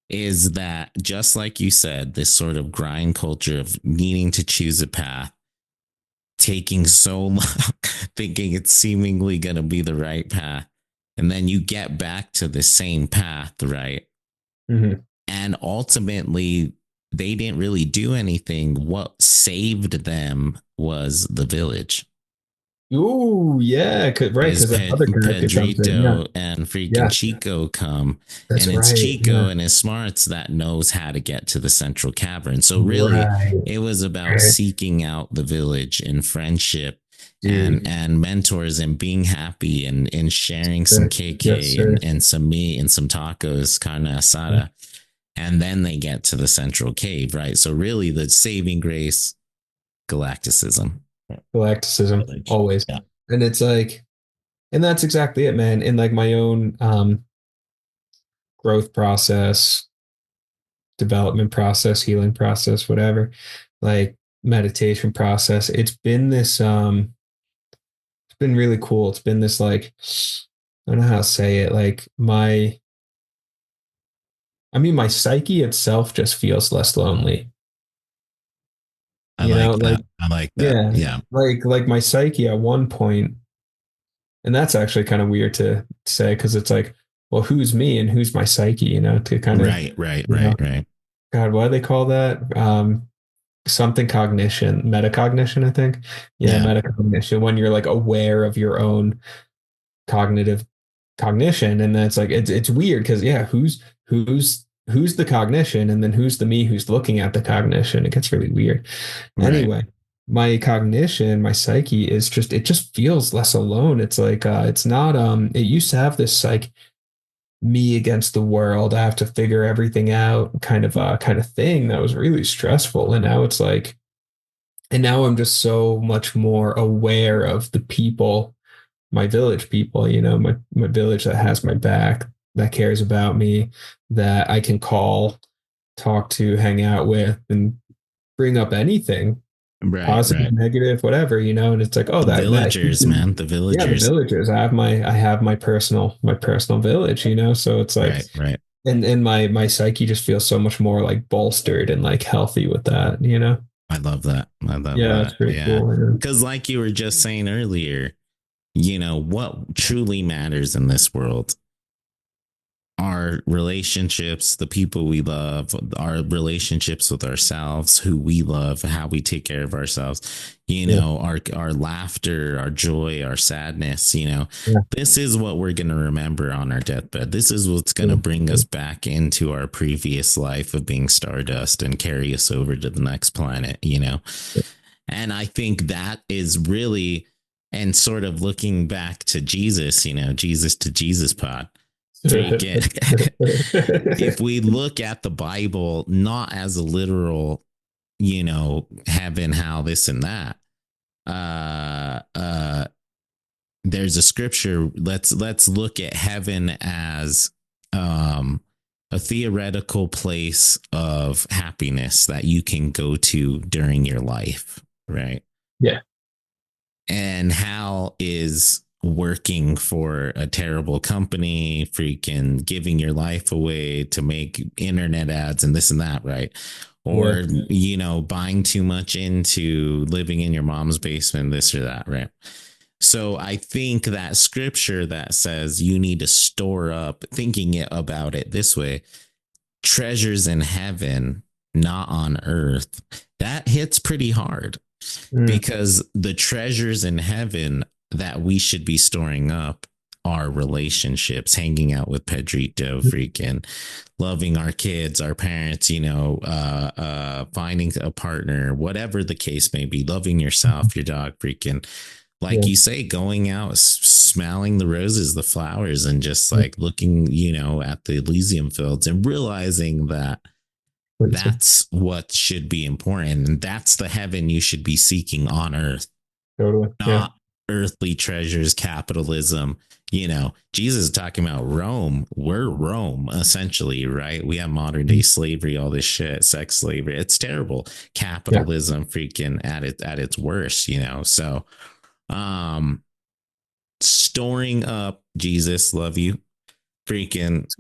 is that, just like you said, this sort of grind culture of needing to choose a path, taking so long, thinking it's seemingly going to be the right path. And then you get back to the same path, right? Hmm. And ultimately, they didn't really do anything. What saved them was the village. Ooh, yeah. Right. Is Because that other character comes in. Yeah. Pedrito and freaking Yeah. Chico come, That's and it's right. Chico Yeah. and his smarts that knows how to get to the central cavern. So really, Right. it was about Right. seeking out the village and friendship Dude. and mentors and being happy and sharing some Yes, KK sir. and some meat and some tacos, carne asada. And then they get to the central cave, right? So really, the saving grace, galacticism. Galacticism. Village. Always. Yeah. And it's like, and that's exactly it, man. In like my own growth process, development process, healing process, whatever, like meditation process, it's been really cool. It's been this like, I don't know how to say it. Like my psyche itself just feels less lonely. I like Like, that. I like that. yeah, Yeah. like my psyche at one point, and that's actually kind of weird to say because it's like, well, who's me and who's my psyche? To kind of, Right, right, you know, right, right. God, what do they call that? Something cognition, metacognition, I think. Yeah, Yeah. metacognition. When you're like aware of your own cognitive cognition, and then it's like it's weird because yeah, who's the cognition, and then who's the me who's looking at the cognition? It gets really weird. Right. Anyway, my cognition, my psyche is just it just feels less alone. It's like it's not it used to have this like me against the world. I have to figure everything out kind of thing that was really stressful. And now it's like and now I'm just so much more aware of the people, my village people, my village that has my back, that cares about me, that I can call, talk to, hang out with, and bring up anything, Right, positive, right. negative, whatever, and it's like, oh, The that villagers, man. The yeah, the villagers. villagers. I have my personal village, so it's like Right, right. and my psyche just feels so much more like bolstered and like healthy with that. I love that. I love Yeah, that's that. pretty Yeah. cool. Because, like you were just saying earlier, what truly matters in this world, our relationships, the people we love, our relationships with ourselves, who we love, how we take care of ourselves, Yeah, our laughter, our joy, our sadness, yeah, this is what we're going to remember on our deathbed. This is what's going to yeah, bring us back into our previous life of being stardust and carry us over to the next planet. And I think that is really and sort of looking back to Jesus, Jesus to Jesus pod. Freaking, if we look at the Bible not as a literal, heaven, how this and that, there's a scripture. Let's look at heaven as a theoretical place of happiness that you can go to during your life, right? Yeah. And hell is working for a terrible company, freaking giving your life away to make internet ads and this and that, right? Or, buying too much into living in your mom's basement, this or that, right? So I think that scripture that says you need to store up, thinking about it this way, treasures in heaven, not on earth, that hits pretty hard. Because the treasures in heaven that we should be storing up are relationships, hanging out with Pedrito, freaking loving our kids, our parents, finding a partner, whatever the case may be, loving yourself, your dog, freaking, like you say, going out, smelling the roses, the flowers, and just like looking, at the Elysium fields and realizing that that's what should be important. And that's the heaven you should be seeking on earth. Totally. Not earthly treasures, capitalism. Jesus is talking about Rome. We're Rome, essentially, right? We have modern day slavery, all this shit, sex slavery. It's terrible. Capitalism freaking at its worst, So storing up, Jesus, love you, freaking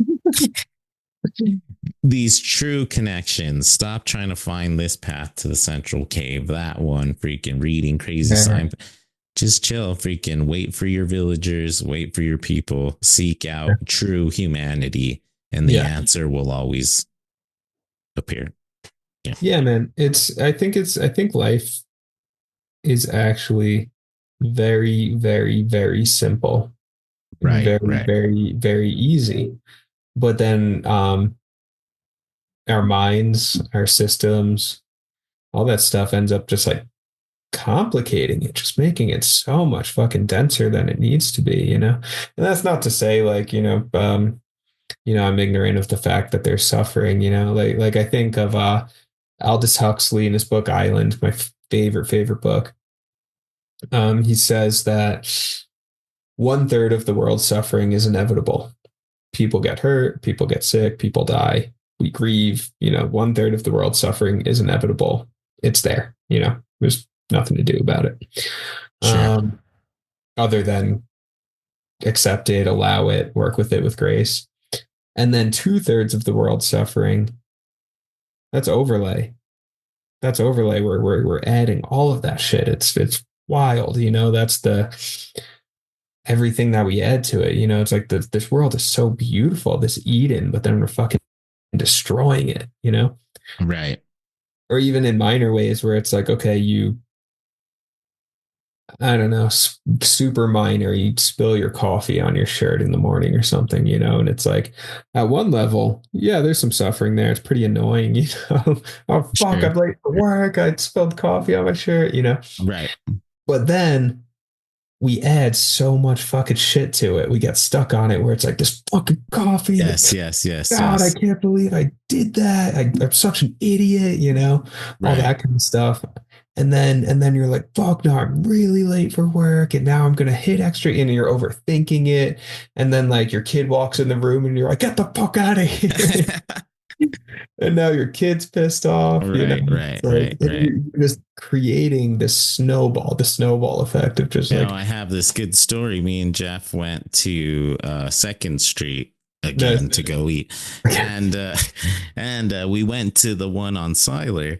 these true connections. Stop trying to find this path to the central cave, that one, freaking reading crazy sign. Just chill, freaking wait for your villagers, wait for your people, seek out true humanity, and the answer will always appear. Yeah, man. I think life is actually very, very, very simple. Right. Very, very, very easy. But then our minds, our systems, all that stuff ends up just like complicating it, just making it so much fucking denser than it needs to be, And that's not to say like, I'm ignorant of the fact that there's suffering, like I think of Aldous Huxley in his book Island, my favorite book. He says that 1/3 of the world's suffering is inevitable. People get hurt, people get sick, people die, we grieve, 1/3 of the world's suffering is inevitable. It's there, there's nothing to do about it. Sure. Other than accept it, allow it, work with it with grace. And then 2/3 of the world's suffering, that's overlay. That's overlay where we're adding all of that shit. It's wild, that's the everything that we add to it. It's like this world is so beautiful, this Eden, but then we're fucking destroying it, Right. Or even in minor ways where it's like, okay, I don't know, super minor, you spill your coffee on your shirt in the morning or something, and it's like at one level, there's some suffering there. It's pretty annoying, Oh, fuck, sure. I'm late for work. I spilled coffee on my shirt, Right. But then we add so much fucking shit to it. We get stuck on it where it's like this fucking coffee. Yes. God, I can't believe I did that. I'm such an idiot, all that kind of stuff. And then you're like, fuck no, I'm really late for work. And now I'm going to hit extra, and you're overthinking it. And then like your kid walks in the room and you're like, get the fuck out of here. And now your kid's pissed off. Right. You're just creating the snowball effect of just I have this good story. Me and Jeff went to 2nd Street again to go eat. And we went to the one on Siler.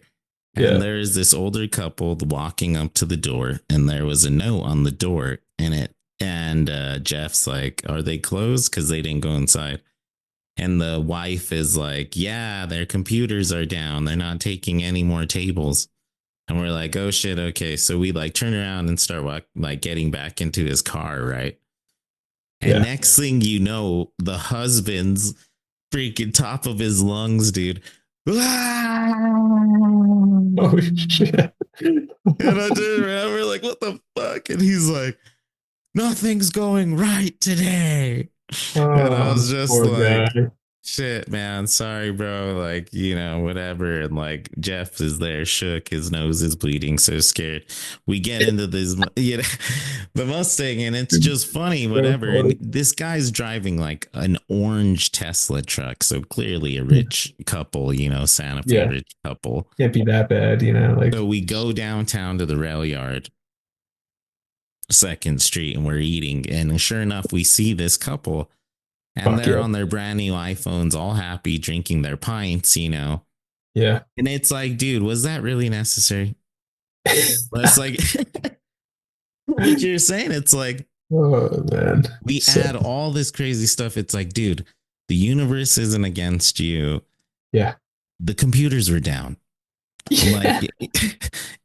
And there's this older couple walking up to the door, and there was a note on the door in it. And Jeff's like, are they closed? Because they didn't go inside. And the wife is like, yeah, their computers are down. They're not taking any more tables. And we're like, oh shit. Okay. So we like turn around and start getting back into his car. Right. And next thing you know, the husband's freaking top of his lungs, dude. Oh shit. And I turned around, we're like, what the fuck? and he's like, nothing's going right today. And I Oh, was just poor guy. like, shit, man, sorry, bro. Like, whatever. And like, Jeff is there, shook, his nose is bleeding, so scared. We get into this, the Mustang, and it's just funny, So whatever. And funny. this guy's driving like an orange Tesla truck. So clearly a rich couple, Santa Fe Yeah, rich couple. can't be that bad, So like, we go downtown to the rail yard, Second Street, and we're eating. And sure enough, we see this couple, and fuck they're yeah. on their brand new iPhones, all happy, drinking their pints. Yeah. And it's like, dude, was that really necessary? But it's like, what you're saying, it's like, Oh man. we So add all this crazy stuff. It's like, dude, the universe isn't against you. yeah. The computers were down. Yeah. Like,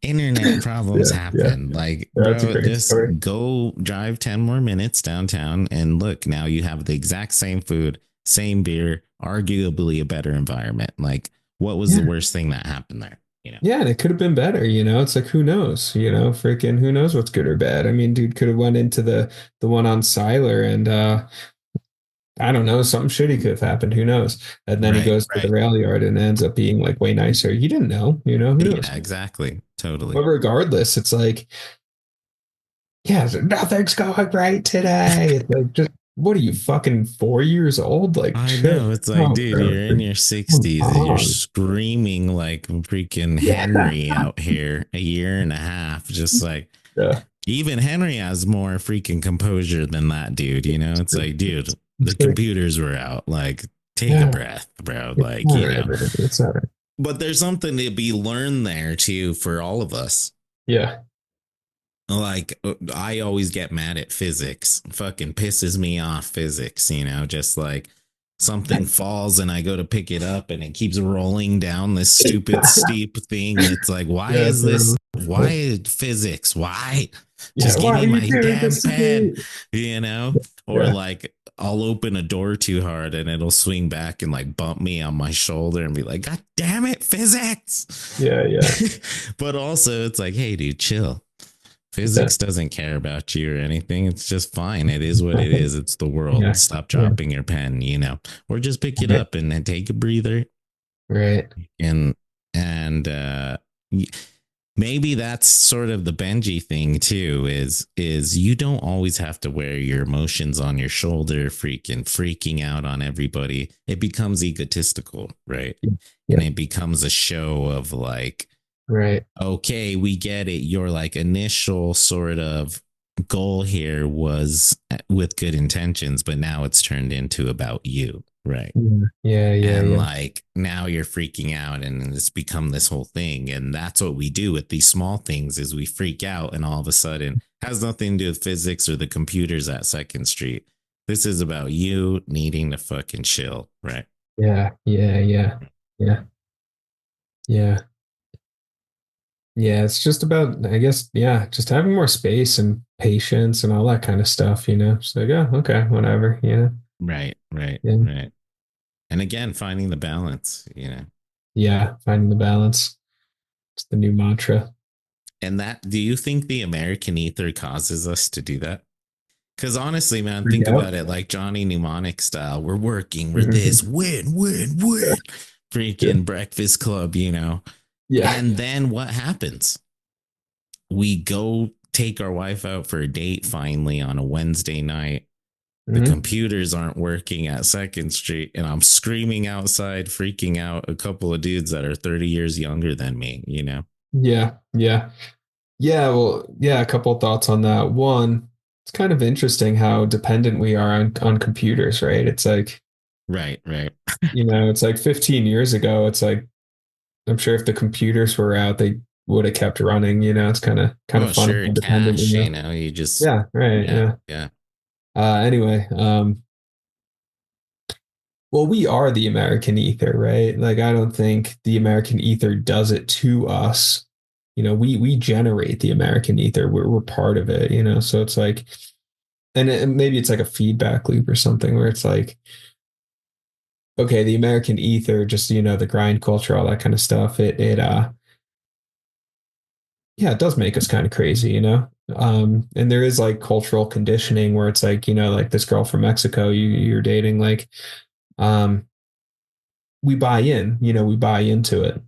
internet problems Yeah. Yeah. happen. Like, That's a bro, great just story. go drive 10 more minutes downtown, and look, now you have the exact same food, same beer, arguably a better environment. Like, what was the Yeah. worst thing that happened there? Yeah, and it could have been better, It's like who knows, freaking who knows what's good or bad. I mean, dude could have went into the one on Siler and I don't know, something shitty could have happened. Who knows? And then he Right, goes to the right. rail yard and ends up being like way nicer. You didn't know, who knows? Yeah, exactly. But Totally. regardless, it's like, yeah, nothing's going right today. It's like, just what are you, fucking 4 years old? Like, I chill. know. It's like, Oh, dude, bro, you're in your come 60s and you're on. screaming like freaking Yeah. Henry out here, a year and a half. Just like, Yeah. even Henry has more freaking composure than that dude. It's like, dude, It's the like, computers were out. Like, take a yeah, breath, bro. it's Like, all right, man. It's all right. but there's something to be learned there too for all of us. Yeah. Like, I always get mad at physics. Fucking pisses me off, physics, just like something falls and I go to pick it up and it keeps rolling down this stupid steep thing. And it's like, why Yeah, is bro. this? Why physics? Why? Yeah, Just give why me are you my doing damn this to pen, me? Or Yeah. like, I'll open a door too hard and it'll swing back and like bump me on my shoulder and be like, God damn it, physics. Yeah, yeah. But also, it's like, hey, dude, chill. Yeah. Physics doesn't care about you or anything. It's just fine. It is what it is. It's the world. Yeah. Stop Yeah. dropping your pen, or just pick it Right. up and then take a breather. Right. And maybe that's sort of the Benji thing too, is you don't always have to wear your emotions on your shoulder, freaking out on everybody. It becomes egotistical, right? Yeah. And it becomes a show of like, Right. okay, we get it. Your like initial sort of goal here was with good intentions, but now it's turned into about you, right? Yeah, yeah, And yeah. like now you're freaking out and it's become this whole thing. And that's what we do with these small things is we freak out and all of a sudden has nothing to do with physics or the computers at Second Street. This is about you needing to fucking chill, right? Yeah, yeah, yeah. Yeah. Yeah. Yeah, it's just about, I guess, yeah, just having more space and patience and all that kind of stuff, So yeah, okay, whatever, Right, right, Yeah. right. And again, finding the balance. Yeah, finding the balance. It's the new mantra. And do you think the American ether causes us to do that? Because honestly, man, Freak think out. about it like Johnny Mnemonic style. We're working, we're this, win, win, win. Freaking Breakfast Club, Yeah. And then what happens? We go take our wife out for a date finally on a Wednesday night. The computers aren't working at Second Street, and I'm screaming outside, freaking out a couple of dudes that are 30 years younger than me, Yeah, yeah. Yeah, well, yeah, a couple of thoughts on that. One, it's kind of interesting how dependent we are on computers, right? It's like, Right. it's like 15 years ago, it's like I'm sure if the computers were out, they would have kept running, it's kind of funny Sure, how dependent cash, we are. you just, Yeah, right, yeah. yeah. Anyway, well, we are the American ether, right? Like, I don't think the American ether does it to us. We generate the American ether. We're part of it, So it's like, and maybe it's like a feedback loop or something where it's like, okay, the American ether, just the grind culture, all that kind of stuff. Yeah, it does make us kind of crazy, And there is like cultural conditioning where it's like, like this girl from Mexico you're dating, like, um, we buy in, we buy into it.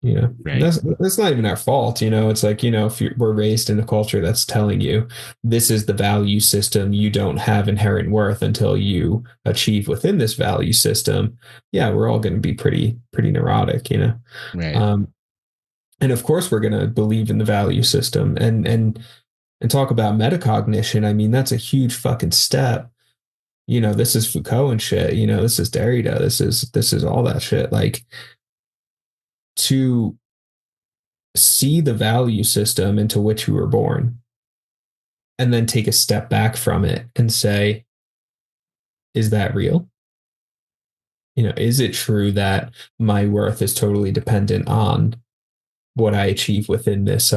And Right. that's not even our fault. It's like, if we're raised in a culture that's telling you this is the value system, you don't have inherent worth until you achieve within this value system. Yeah, we're all going to be pretty neurotic. Right. Um, and of course we're going to believe in the value system and talk about metacognition. I mean, that's a huge fucking step. This is Foucault and shit. This is Derrida. This is all that shit. Like, to see the value system into which you were born and then take a step back from it and say, is that real? Is it true that my worth is totally dependent on what I achieve within this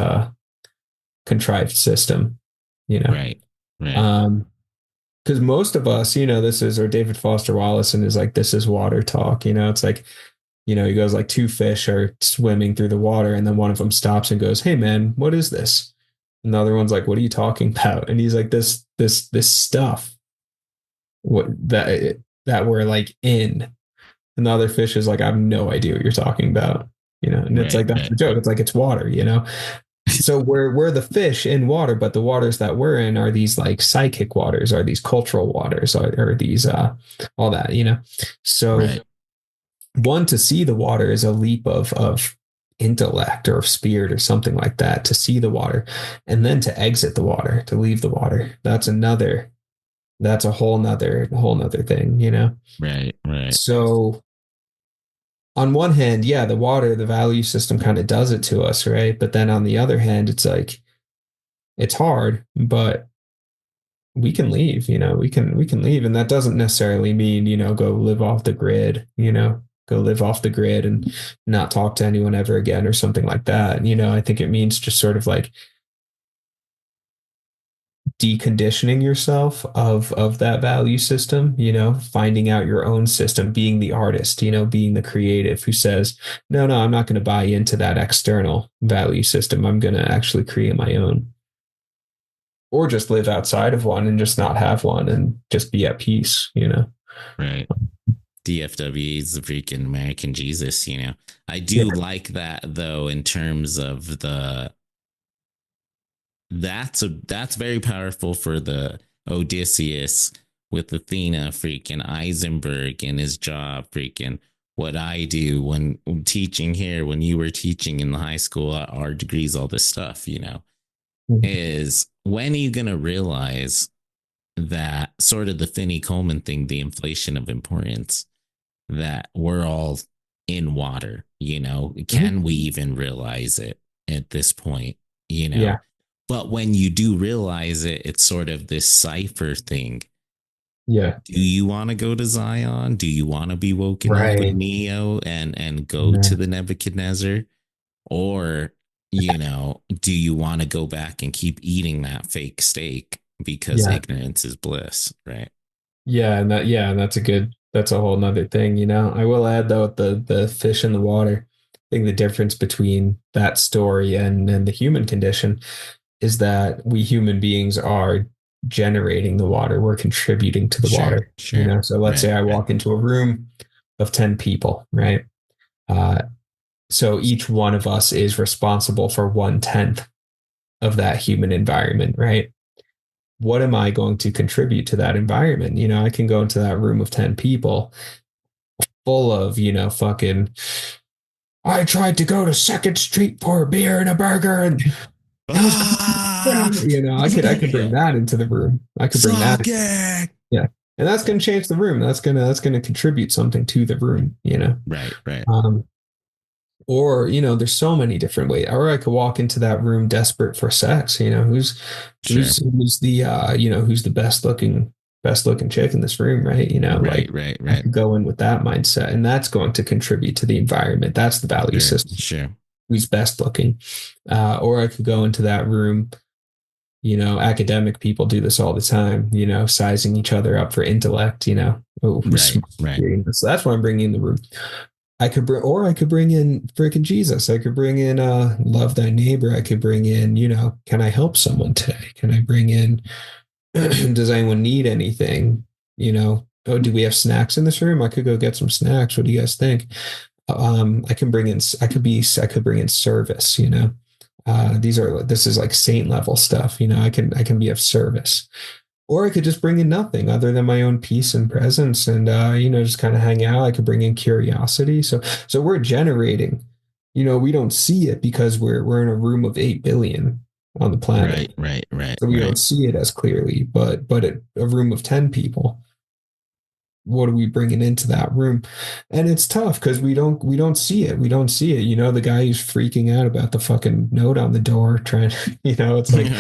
contrived system? Right. Right. Because most of us, this is, or David Foster Wallace, and is like, this is water talk. It's like, he goes like, two fish are swimming through the water, and then one of them stops and goes, "Hey man, what is this?" And the other one's like, "What are you talking about?" And he's like, this stuff, what that we're like in. And the other fish is like, "I have no idea what you're talking about." And it's Right. like, that's Right. the joke. It's like, it's water. So we're the fish in water, but the waters that we're in are these like psychic waters, are these cultural waters, are these all that. So, Right. one, to see the water is a leap of intellect or of spirit or something like that, to see the water, and then to exit the water, to leave the water. That's a whole nother thing. Right. Right. So on one hand, yeah, the water, the value system kind of does it to us, right? But then on the other hand, it's like, it's hard, but we can leave. We can leave. And that doesn't necessarily mean, go live off the grid, go live off the grid and not talk to anyone ever again or something like that. I think it means just sort of like deconditioning yourself of that value system, finding out your own system, being the artist, being the creative who says, no, I'm not going to buy into that external value system. I'm going to actually create my own, or just live outside of one and just not have one and just be at peace. Right. DFW is the freaking American Jesus. I Yeah. do like that though, in terms of that's very powerful for the Odysseus with Athena, freaking Eisenberg and his job, freaking what I do when teaching here, when you were teaching in the high school, our degrees, all this stuff, is when are you going to realize that sort of the Finney Coleman thing, the inflation of importance, that we're all in water, can we even realize it at this point, Yeah. but when you do realize it, it's sort of this cipher thing. Yeah. Do you want to go to Zion? Do you want to be woken up with Right. Neo and go Yeah. to the Nebuchadnezzar? Or, do you want to go back and keep eating that fake steak because Yeah. ignorance is bliss, right? Yeah. And that's a whole nother thing. I will add though, the fish in the water, I think the difference between that story and the human condition is that we human beings are generating the water. We're contributing to the Sure, water. sure. So let's say I walk into a room of 10 people, right? So each one of us is responsible for 1/10 of that human environment, right? What am I going to contribute to that environment? I can go into that room of 10 people full of, fucking, I tried to go to Second Street for a beer and a burger, and I could bring that into the room. I could bring that. Yeah. And that's going to change the room. That's going to contribute something to the room. Right, right. Or, there's so many different ways. Or I could walk into that room desperate for sex. Who's the best looking chick in this room, right? Right. I could go in with that mindset, and that's going to contribute to the environment. That's the value system. Sure. Who's best looking. Or I could go into that room. Academic people do this all the time, sizing each other up for intellect, Right. So that's why I'm bringing in the room. I could bring in freaking Jesus. I could bring in love thy neighbor. I could bring in, can I help someone today? Can I bring in does anyone need anything? Oh, do we have snacks in this room? I could go get some snacks. What do you guys think? I can bring in I could bring in service, this is like saint level stuff, I can be of service. Or I could just bring in nothing other than my own peace and presence and just kind of hang out. I could bring in curiosity. So we're generating, we don't see it because we're in a room of 8 billion on the planet. Right. So we don't see it as clearly, but a room of 10 people, what are we bringing into that room? And it's tough because we don't see it. We don't see it. The guy who's freaking out about the fucking note on the door, trying, it's like,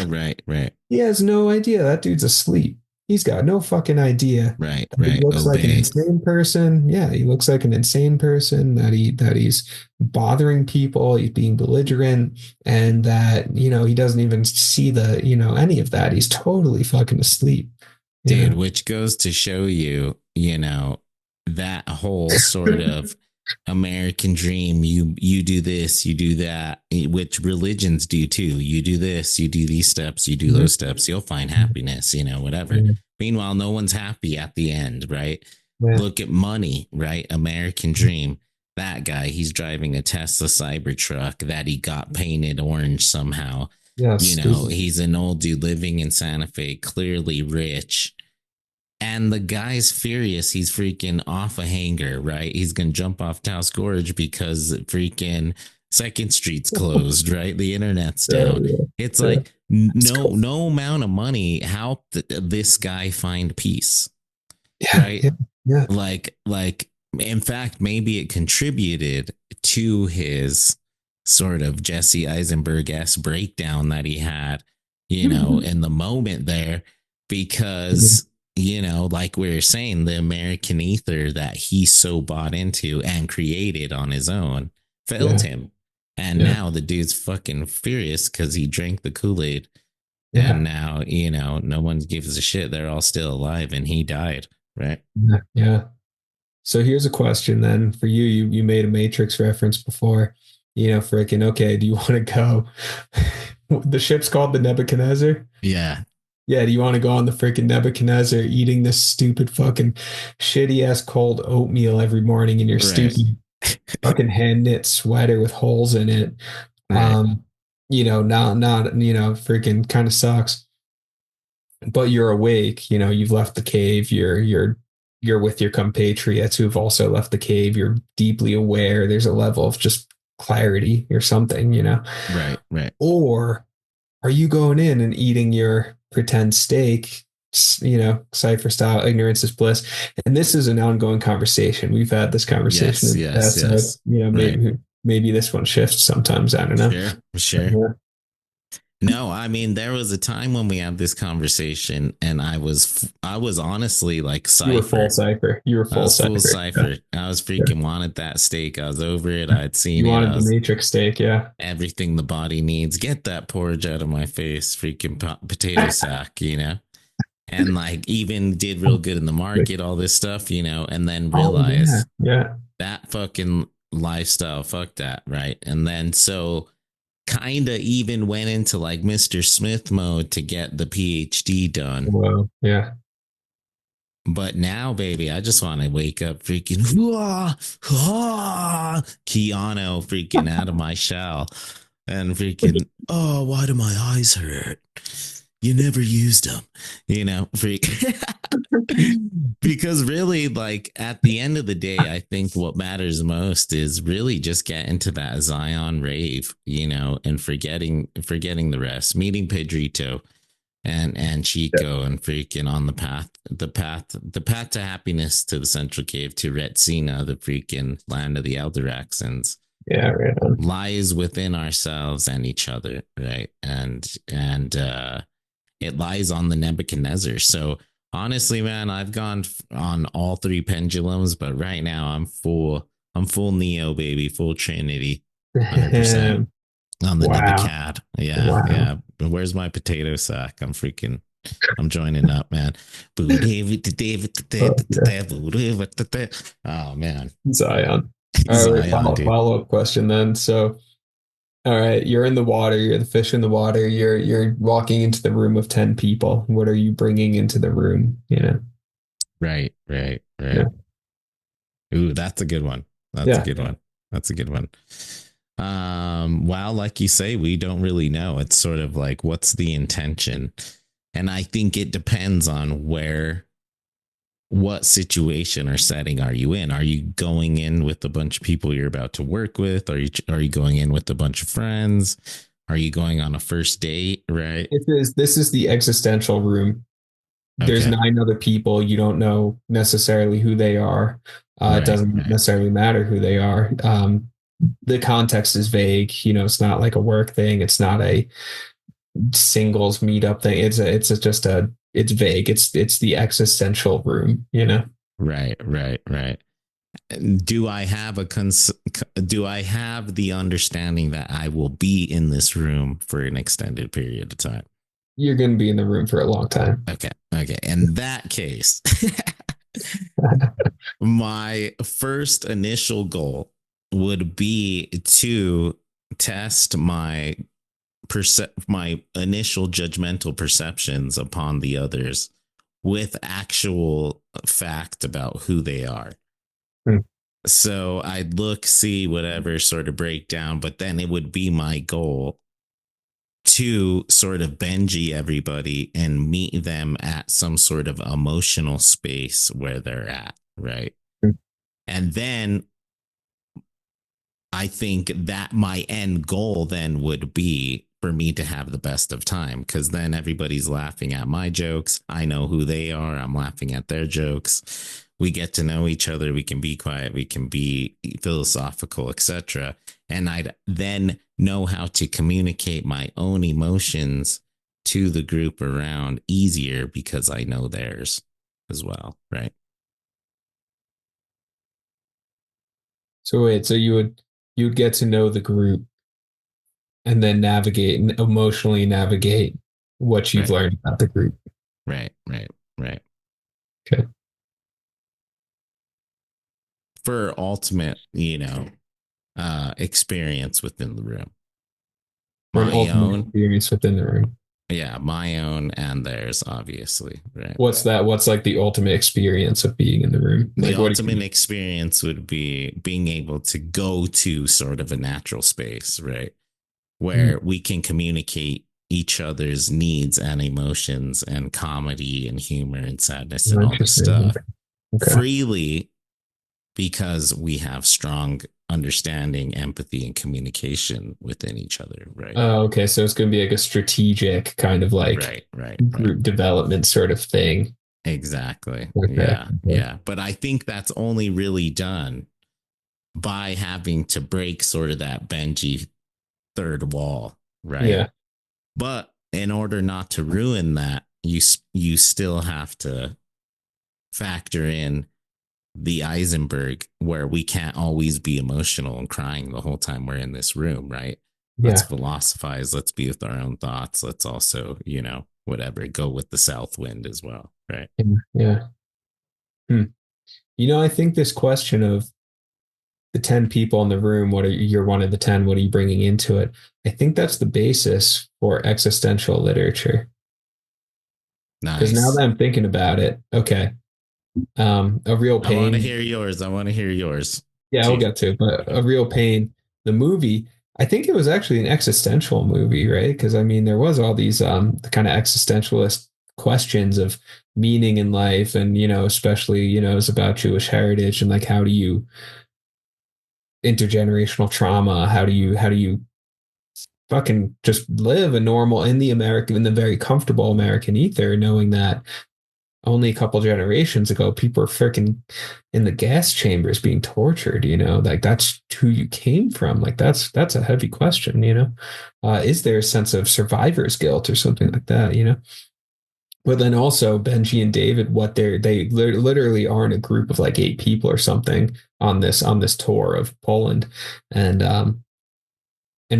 right. he has no idea. That dude's asleep. He's got no fucking idea. Right. He looks like an Obey. insane person. Yeah, he looks like an insane person, that he's bothering people, he's being belligerent, and that, he doesn't even see any of that. He's totally fucking asleep. Dude, which goes to show you, that whole sort of American dream. You do this, you do that, which religions do too. You do this, you do these steps, you do those steps, you'll find happiness, whatever. Yeah. Meanwhile, no one's happy at the end, right? Yeah. Look at money, right? American dream. That guy, he's driving a Tesla Cybertruck that he got painted orange somehow. Yeah, He's an old dude living in Santa Fe, clearly rich. And the guy's furious. He's freaking off a hanger, right? He's going to jump off Taos Gorge because freaking Second Street's closed, right? The internet's down. It's like no amount of money helped this guy find peace, right? Yeah. Like, in fact, maybe it contributed to his sort of Jesse Eisenberg-esque breakdown that he had, in the moment there, because, like we were saying, the American ether that he so bought into and created on his own failed him. And now the dude's fucking furious because he drank the Kool-Aid. Yeah. And now, no one gives a shit. They're all still alive and he died, right? Yeah. So here's a question then for you. You made a Matrix reference before. Freaking, okay, do you want to go? The ship's called the Nebuchadnezzar. Yeah. Yeah, do you want to go on the freaking Nebuchadnezzar eating this stupid fucking shitty ass cold oatmeal every morning in your stupid fucking hand knit sweater with holes in it? Not freaking kind of sucks. But you're awake, you've left the cave, you're with your compatriots who've also left the cave, you're deeply aware, there's a level of just clarity or something, Right. Or are you going in and eating your pretend steak, Cypher style, ignorance is bliss? And this is an ongoing conversation. We've had this conversation. Yes. Maybe this one shifts sometimes. I don't know. Sure. No, I mean, there was a time when we had this conversation and I was honestly like Cypher. You were full Cypher. Cypher. I was freaking wanted that steak. I was over it. I'd seen you wanted the Matrix steak. Yeah. Everything the body needs. Get that porridge out of my face. Freaking potato sack, and like even did real good in the market, all this stuff, and then realized that fucking lifestyle, fuck that. Right. And then so kind of even went into like Mr. Smith mode to get the PhD done. Wow. Yeah. But now, baby, I just want to wake up freaking Keanu freaking out of my shell and freaking, oh, why do my eyes hurt? You never used them, freak. Because really, like at the end of the day, I think what matters most is really just getting to that Zion rave, and forgetting the rest, meeting Pedrito and Chico and freaking on the path to happiness, to the Central Cave, to Retsina, the freaking land of the Elder Accents. Yeah, right on. Lies within ourselves and each other, right? And it lies on the Nebuchadnezzar. So honestly, man, I've gone on all three pendulums, but right now I'm full Neo, baby, full Trinity, 100% on the Nebuchad. Yeah. Where's my potato sack? I'm joining up, man. Oh man, Zion. All right, Zion, dude. follow up question then. So, all right, you're in the water, you're the fish in the water, you're walking into the room of 10 people. What are you bringing into the room? You know? Right, right, right. Yeah. Ooh, that's a good one. That's a Yeah. good one. That's a good one. Well, like you say, we don't really know. It's sort of like, what's the intention? And I think it depends on what situation or setting are you in? Are you going in with a bunch of people you're about to work with? Are you going in with a bunch of friends? Are you going on a first date? Right. This is the existential room. There's Okay. 9 other people. You don't know necessarily who they are. It Right. doesn't Right. necessarily matter who they are. The context is vague. You know, it's not like a work thing. It's not a singles meetup thing. It's vague. It's the existential room. You know. Right. Right. Right. Do I have do I have the understanding that I will be in this room for an extended period of time? You're going to be in the room for a long time. Okay. Okay. In that case, my first initial goal would be to test my initial judgmental perceptions upon the others with actual fact about who they are. Hmm. So I'd look, see whatever sort of breakdown, but then it would be my goal to sort of Benji everybody and meet them at some sort of emotional space where they're at, right? And then I think that my end goal then would be for me to have the best of time, because then everybody's laughing at my jokes. I know who they are. I'm laughing at their jokes. We get to know each other. We can be quiet. We can be philosophical, etc. And I'd then know how to communicate my own emotions to the group around easier because I know theirs as well, right? So wait, so you'd get to know the group and then emotionally navigate what you've Right, learned about the group. right, right, right. Okay. For ultimate, experience within the room. For an My ultimate own, experience within the room. yeah, my own and theirs, obviously, right? What's that? What's like the ultimate experience of being in the room? The Like what do ultimate you experience would be being able to go to sort of a natural space, right? Hmm, Where we can communicate each other's needs and emotions and comedy and humor and sadness and all this interesting. stuff Okay. freely, because we have strong understanding, empathy, and communication within each other, right? Okay. So it's going to be like a strategic kind of like Right, right, right. group development sort of thing. Exactly. Okay. Yeah, Okay. yeah. But I think that's only really done by having to break sort of that Benji third wall, right? Yeah. But in order not to ruin that, you still have to factor in the Eisenberg, where we can't always be emotional and crying the whole time we're in this room, right? Let's Yeah. philosophize. Let's be with our own thoughts. Let's also, whatever, go with the south wind as well, right? Yeah. Hmm. I think this question of the 10 people in the room, you're one of the 10, what are you bringing into it? I think that's the basis for existential literature. Because now that Nice. I'm thinking about it, okay, a real I want to pain. hear yours. I want to hear yours Yeah, we'll too. get to it, but a real pain. The movie, I think it was actually an existential movie, right? Because I mean, there was all these kind of existentialist questions of meaning in life, and especially it's about Jewish heritage and like how do you intergenerational trauma? How do you fucking just live a normal in the very comfortable American ether, knowing that only a couple generations ago, people were freaking in the gas chambers being tortured, like that's who you came from. Like that's a heavy question. Is there a sense of survivor's guilt or something like that? But then also Benji and David, literally are in a group of like 8 people or something on this tour of Poland. And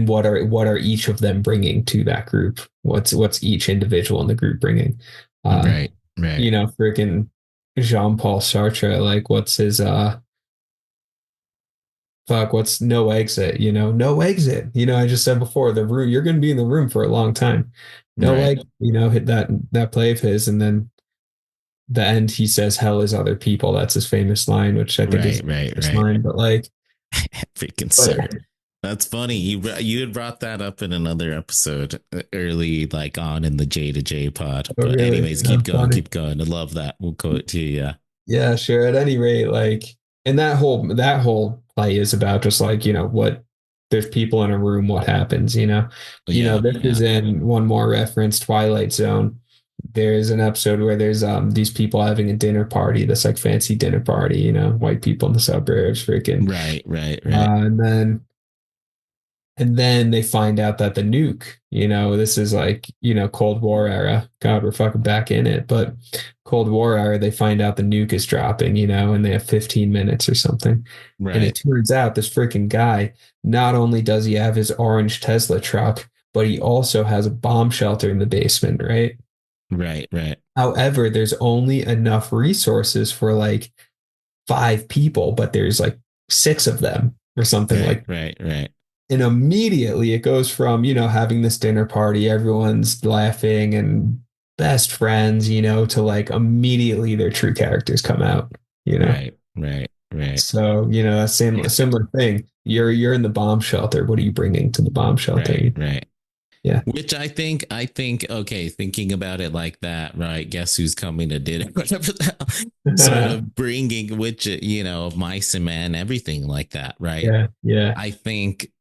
what are each of them bringing to that group? What's each individual in the group bringing? Uh, Right, right. Freaking Jean-Paul Sartre, like what's his fuck, what's no exit? No exit. I just said before, the room, you're going to be in the room for a long time. No Right. exit, hit that play of his. And then the end, he says, hell is other people. That's his famous line, which I think is Right. Right. his Right. line. But like, Freaking but Sartre. That's funny. You had brought that up in another episode early, like on in the J to J pod. oh, But really, anyways, yeah, keep going, funny. keep going. I love that. We'll quote to you. Yeah. Yeah, sure. At any rate, like, and that whole play is about just like, what there's people in a room, what happens, Yeah. this is Yeah. in one more reference, Twilight Zone. There's an episode where there's these people having a dinner party, this like fancy dinner party, white people in the suburbs, freaking. Right. Right. Right. And then they find out that the nuke, this is like, Cold War era. God, we're fucking back in it. But Cold War era, they find out the nuke is dropping, and they have 15 minutes or something. And it Right. turns out this freaking guy, not only does he have his orange Tesla truck, but he also has a bomb shelter in the basement, right? Right. Right. However, there's only enough resources for like 5 people, but there's like 6 of them or something Right. like. Right. Right. And immediately it goes from, having this dinner party, everyone's laughing and best friends, to like immediately their true characters come out. Right. Right. Right. So, a similar thing. You're in the bomb shelter. What are you bringing to the bomb shelter? Right. Right. Yeah. Which I think, okay, thinking about it like that, right? Guess who's coming to dinner? Whatever that sort of bringing, which, mice and men, everything like that, right? Yeah. Yeah. I think,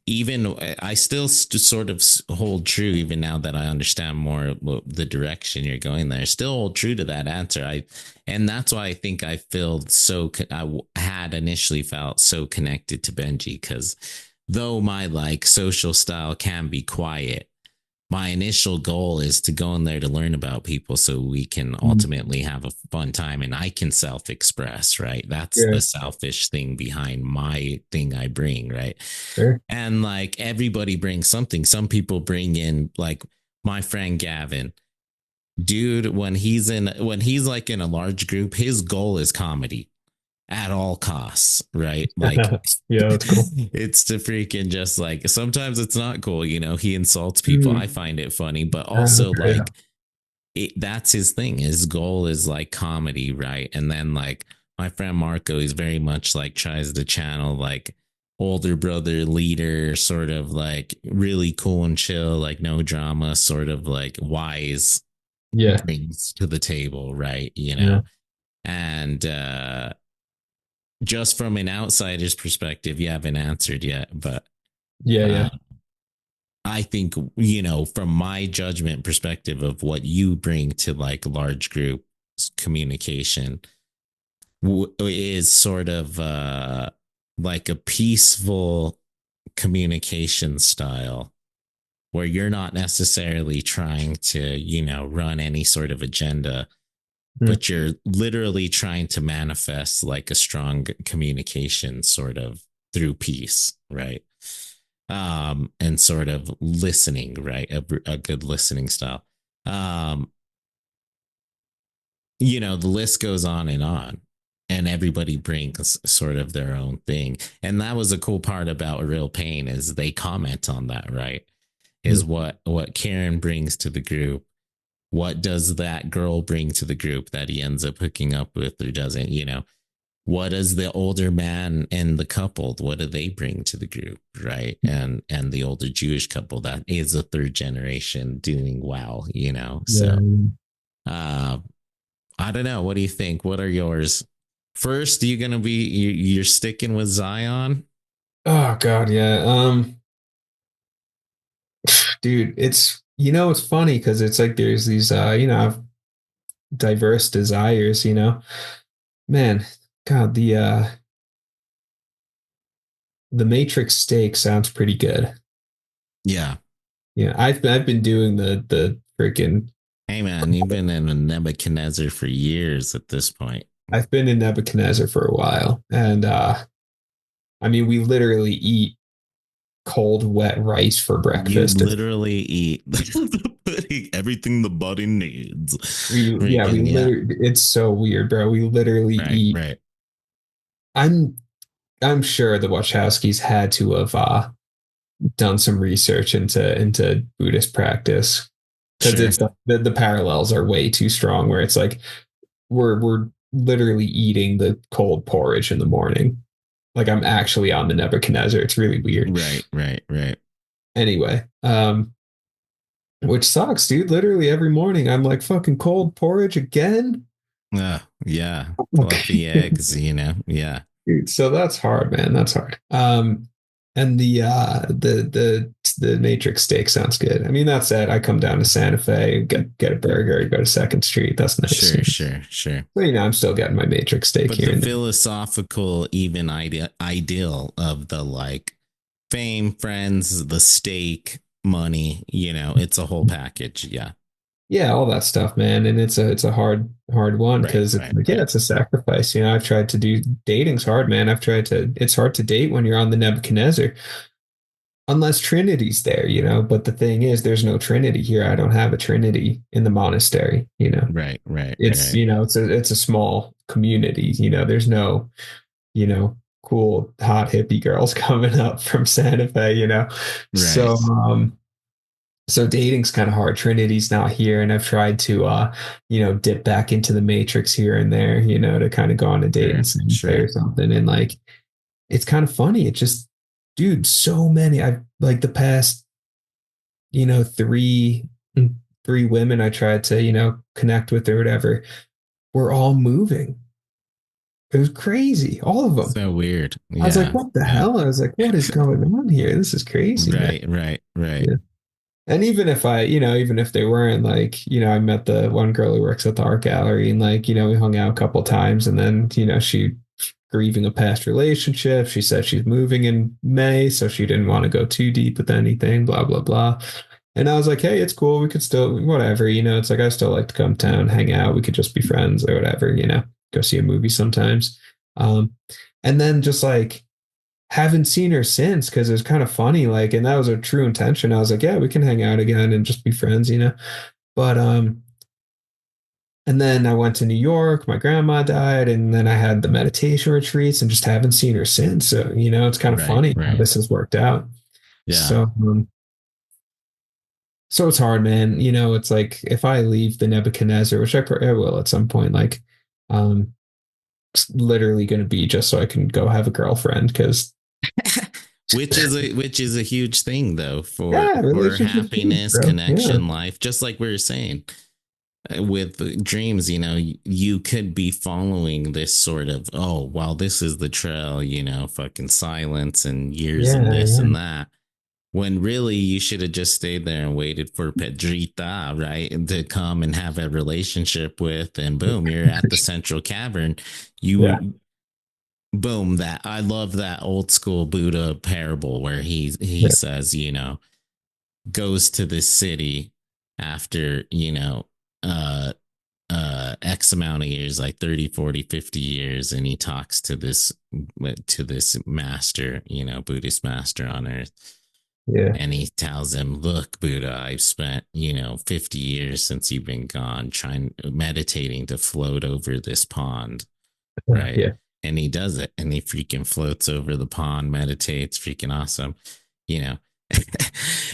even I still sort of hold true, even now that I understand more the direction you're going there, still hold true to that answer. And that's why I think I feel I had initially felt so connected to Benji, because though my like social style can be quiet, my initial goal is to go in there to learn about people so we can ultimately have a fun time and I can self express, right? That's Yeah. the selfish thing behind my thing I bring, right? Sure. And like everybody brings something. Some people bring in, like my friend Gavin, dude, when he's like in a large group, his goal is comedy at all costs, right? Like Yeah, that's cool. it's to freaking just like, sometimes it's not cool, he insults people. I find it funny, but also Yeah. like that's his thing. His goal is like comedy, right? And then like my friend Marco, he's very much like tries to channel like older brother leader, sort of like really cool and chill, like no drama, sort of like wise Yeah. brings to the table, right? Yeah. And just from an outsider's perspective, you haven't answered yet, but Yeah. uh, Yeah. I think, from my judgment perspective of what you bring to like large group communication is sort of like a peaceful communication style where you're not necessarily trying to, run any sort of agenda, but you're literally trying to manifest like a strong communication sort of through peace, right? And sort of listening, right? A good listening style. The list goes on, and everybody brings sort of their own thing. And that was a cool part about Real Pain, is they comment on that, right? Is what Kieran brings to the group. What does that girl bring to the group that he ends up hooking up with or doesn't, what does the older man and the couple, what do they bring to the group, right? And the older Jewish couple that is a third generation doing well, So I don't know. What do you think? What are yours? First, you're sticking with Zion? Oh God, yeah. Dude, it's funny because it's like there's these I've diverse desires. Man, God, the Matrix steak sounds pretty good. Yeah. Yeah, I've been doing the freaking. Hey man, you've been in a Nebuchadnezzar for years at this point. I've been in Nebuchadnezzar for a while, and I mean, we literally eat cold, wet rice for breakfast. You literally eat putting everything the body needs. We literally, it's so weird, bro. We literally eat. Right. I'm I'm sure the Wachowskis had to have done some research into Buddhist practice because Sure. it's the parallels are way too strong. Where it's like we're literally eating the cold porridge in the morning. Like I'm actually on the Nebuchadnezzar. It's really weird. Right, right, right. Anyway, which sucks, dude. Literally every morning I'm like fucking cold porridge again. Yeah. Okay. Fluffy eggs, you know. Yeah. Dude, so that's hard, man. That's hard. And the Matrix steak sounds good. I mean, that said, I come down to Santa Fe, get a burger, go to Second Street. That's nice. Sure, sure, sure. So, I'm still getting my Matrix steak But here the and there. philosophical, even ideal of the like fame, friends, the stake, money, you know, it's a whole package. Yeah. Yeah, all that stuff, man. And it's a hard one Right, because it's right, like, yeah, right. it's a sacrifice. I've tried to do dating's hard, man. It's hard to date when you're on the Nebuchadnezzar. Unless Trinity's there, but the thing is, there's no Trinity here. I don't have a Trinity in the monastery. Right, right, It's, right. it's a small community. There's no, cool, hot hippie girls coming up from Santa Fe. So, Right. so dating's kind of hard. Trinity's not here. And I've tried to, dip back into the matrix here and there, to kind of go on a date in Sure, Santa Fe sure. or something. And like, it's kind of funny. It just, dude, so many. I've like the past, you know, three three women I tried to, connect with or whatever, were all moving. It was crazy. All of them. So weird. I was like, Yeah. what the Yeah. hell? I was like, what is going on here? This is crazy, man. Right, right, right. Yeah. And even if even if they weren't like, I met the one girl who works at the art gallery and like, we hung out a couple times and then, she grieving a past relationship. She said she's moving in May, so she didn't want to go too deep with anything, blah, blah, blah. And I was like, hey, it's cool. We could still, whatever, it's like I still like to come town, hang out. We could just be friends or whatever, go see a movie sometimes. Um, and then just like haven't seen her since because it was kind of funny. Like, and that was a true intention. I was like, yeah, we can hang out again and just be friends. But and then I went to New York. My grandma died, and then I had the meditation retreats, and just haven't seen her since. So it's kind of Right, funny how right. this has worked out. Yeah. So so it's hard, man. It's like if I leave the Nebuchadnezzar, which I will at some point, like um, it's literally going to be just so I can go have a girlfriend because Which is a huge thing though yeah, for relationships, happiness, bro. Yeah, connection, life, just like we were saying with dreams, you could be following this sort of, oh, well, this is the trail, fucking silence and years and yeah, this yeah, and that. When really you should have just stayed there and waited for Pedrita, right? And to come and have a relationship with, and boom, you're at the central cavern. yeah, You boom, that I love that old school Buddha parable where he yeah, says, goes to this city after, uh X amount of years, like 30, 40, 50 years, and he talks to this master, Buddhist master on earth. yeah, And he tells him, look, Buddha, I've spent, 50 years since you've been gone trying meditating to float over this pond, right? yeah, And he does it and he freaking floats over the pond, meditates, freaking awesome, you know.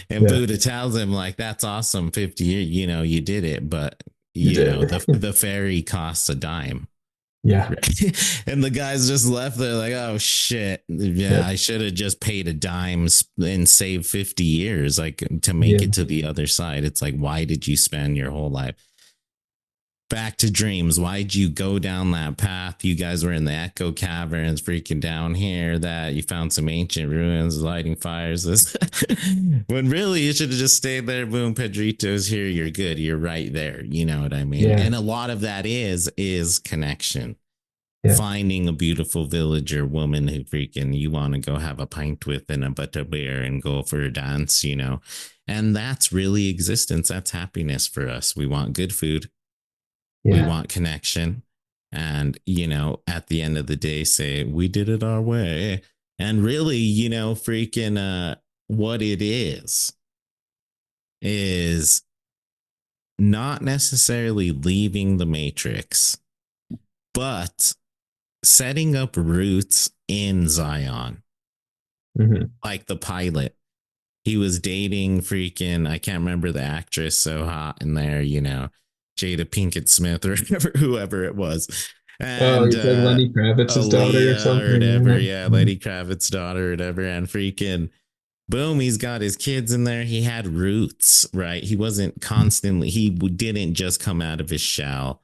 And yeah. Buddha tells him, like, that's awesome, 50 years, you did it, but You the did. the ferry costs a dime. Yeah, And the guy's just left there like, oh shit. yeah, Yeah, I should have just paid a dime and saved 50 years, like, to make yeah, it to the other side. It's like, why did you spend your whole life? Back to dreams. Why'd you go down that path? You guys were in the Echo Caverns, freaking down here. That you found some ancient ruins, lighting fires. This when really you should have just stayed there. Boom, Pedrito's here. You're good. You're right there. You know what I mean? yeah, And a lot of that is connection. yeah, Finding a beautiful villager woman who freaking you want to go have a pint with and a butter beer and go for a dance. And that's really existence. That's happiness for us. We want good food. We yeah, want connection. And, at the end of the day, say, we did it our way. And really, freaking what it is not necessarily leaving the matrix, but setting up roots in Zion, Mhm. like the pilot. He was dating freaking, I can't remember the actress, so hot in there, Jada Pinkett Smith or whoever it was. Oh, And he's like Lenny Kravitz's daughter or Aaliyah or something. whatever. Yeah. Yeah, Lenny Kravitz's daughter or whatever. And freaking boom, he's got his kids in there. He had roots, right? He wasn't constantly, he didn't just come out of his shell.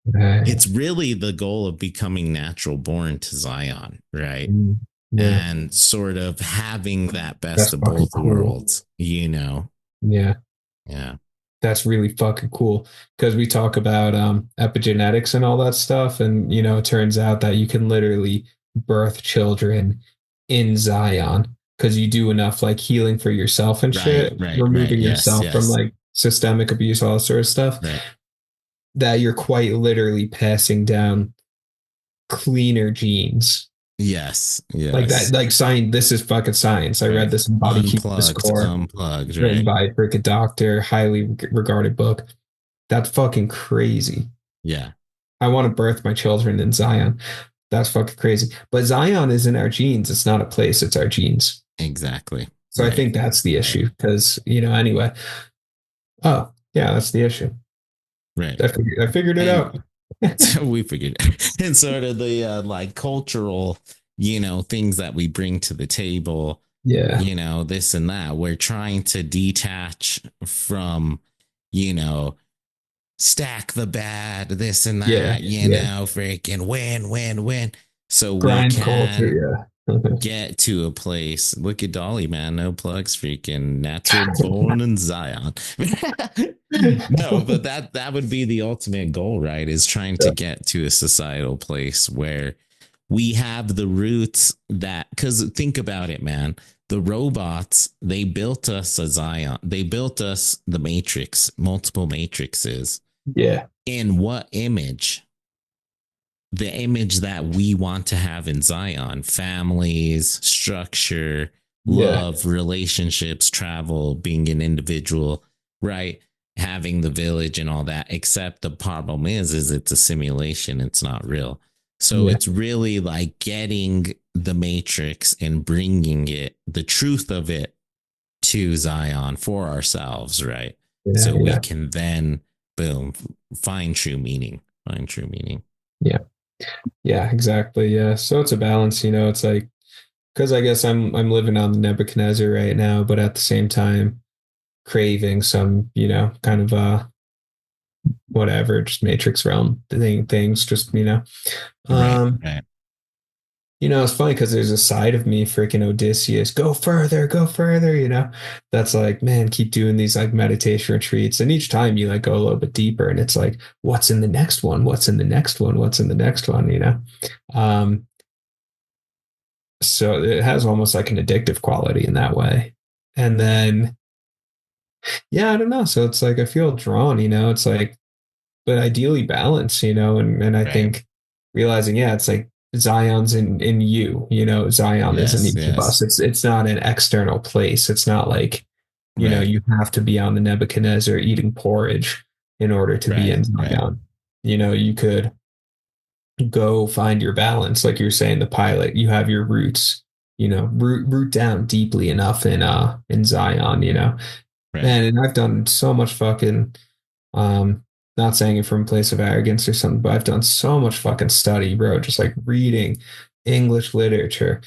Right. It's really the goal of becoming natural born to Zion, right? Mm. Yeah. And sort of having that best That's of fucking both cool. worlds. Yeah. Yeah. That's really fucking cool because we talk about epigenetics and all that stuff. And, it turns out that you can literally birth children in Zion because you do enough like healing for yourself and Right, shit, right. removing Yes, yourself from yes. like systemic abuse, all that sort of stuff, Right. that you're quite literally passing down cleaner genes. Yes, Like that, yes. like science. This is fucking science. I read Right. this in Body Keep the Score, Unplugged, written right? by a freaking doctor, highly regarded book. That's fucking crazy. Yeah, I want to birth my children in Zion. That's fucking crazy. But Zion is in our genes. It's not a place, it's our genes. exactly. So I Right. think that's the Right. issue because, anyway. Oh, yeah, that's the issue. Right. I figured it And out. we figured it. And sort of the like cultural, things that we bring to the table, Yeah. this and that. We're trying to detach from, you know, stack the bad, this and Yeah. that, Yeah. freaking win. So we Grind can culture. Yeah. get to a place. Look at Dolly, man. No plugs, freaking natural born in Zion. No, but that would be the ultimate goal, right? Is trying to get to a societal place where we have the roots that, because think about it, man. The robots, they built us a Zion. They built us the matrix, multiple matrices. Yeah. In what image? The image that we want to have in Zion: families, structure, Yeah. love, relationships, travel, being an individual, right? Having the village and all that. Except the problem is it's a simulation. It's not real. So Yeah. it's really like getting the matrix and bringing it, the truth of it, to Zion for ourselves, right? Yeah. So we Yeah. can then, boom, find true meaning. Find true meaning. Yeah. Yeah, exactly. Yeah. So it's a balance, it's like because I guess I'm living on the Nebuchadnezzar right now, but at the same time craving some, kind of whatever, just matrix realm things, just, Right, Um, right. it's funny because there's a side of me, freaking Odysseus, go further, that's like, man, keep doing these like meditation retreats. And each time you like go a little bit deeper and it's like, what's in the next one? What's in the next one? What's in the next one? Um, so it has almost like an addictive quality in that way. And then, yeah, I don't know. So it's like, I feel drawn, it's like, but ideally balanced, and I Right. think realizing, yeah, it's like Zion's in you, Zion is in Yes, each of us. yes. It's not an external place. It's not like, Right, you have to be on the Nebuchadnezzar eating porridge in order to be right, in right, Zion. You could go find your balance, like you're saying, the pilot. You have your roots, root down deeply enough in Zion, right. man. And I've done so much fucking um, not saying it from a place of arrogance or something, but I've done so much fucking study, bro. Just like reading English literature,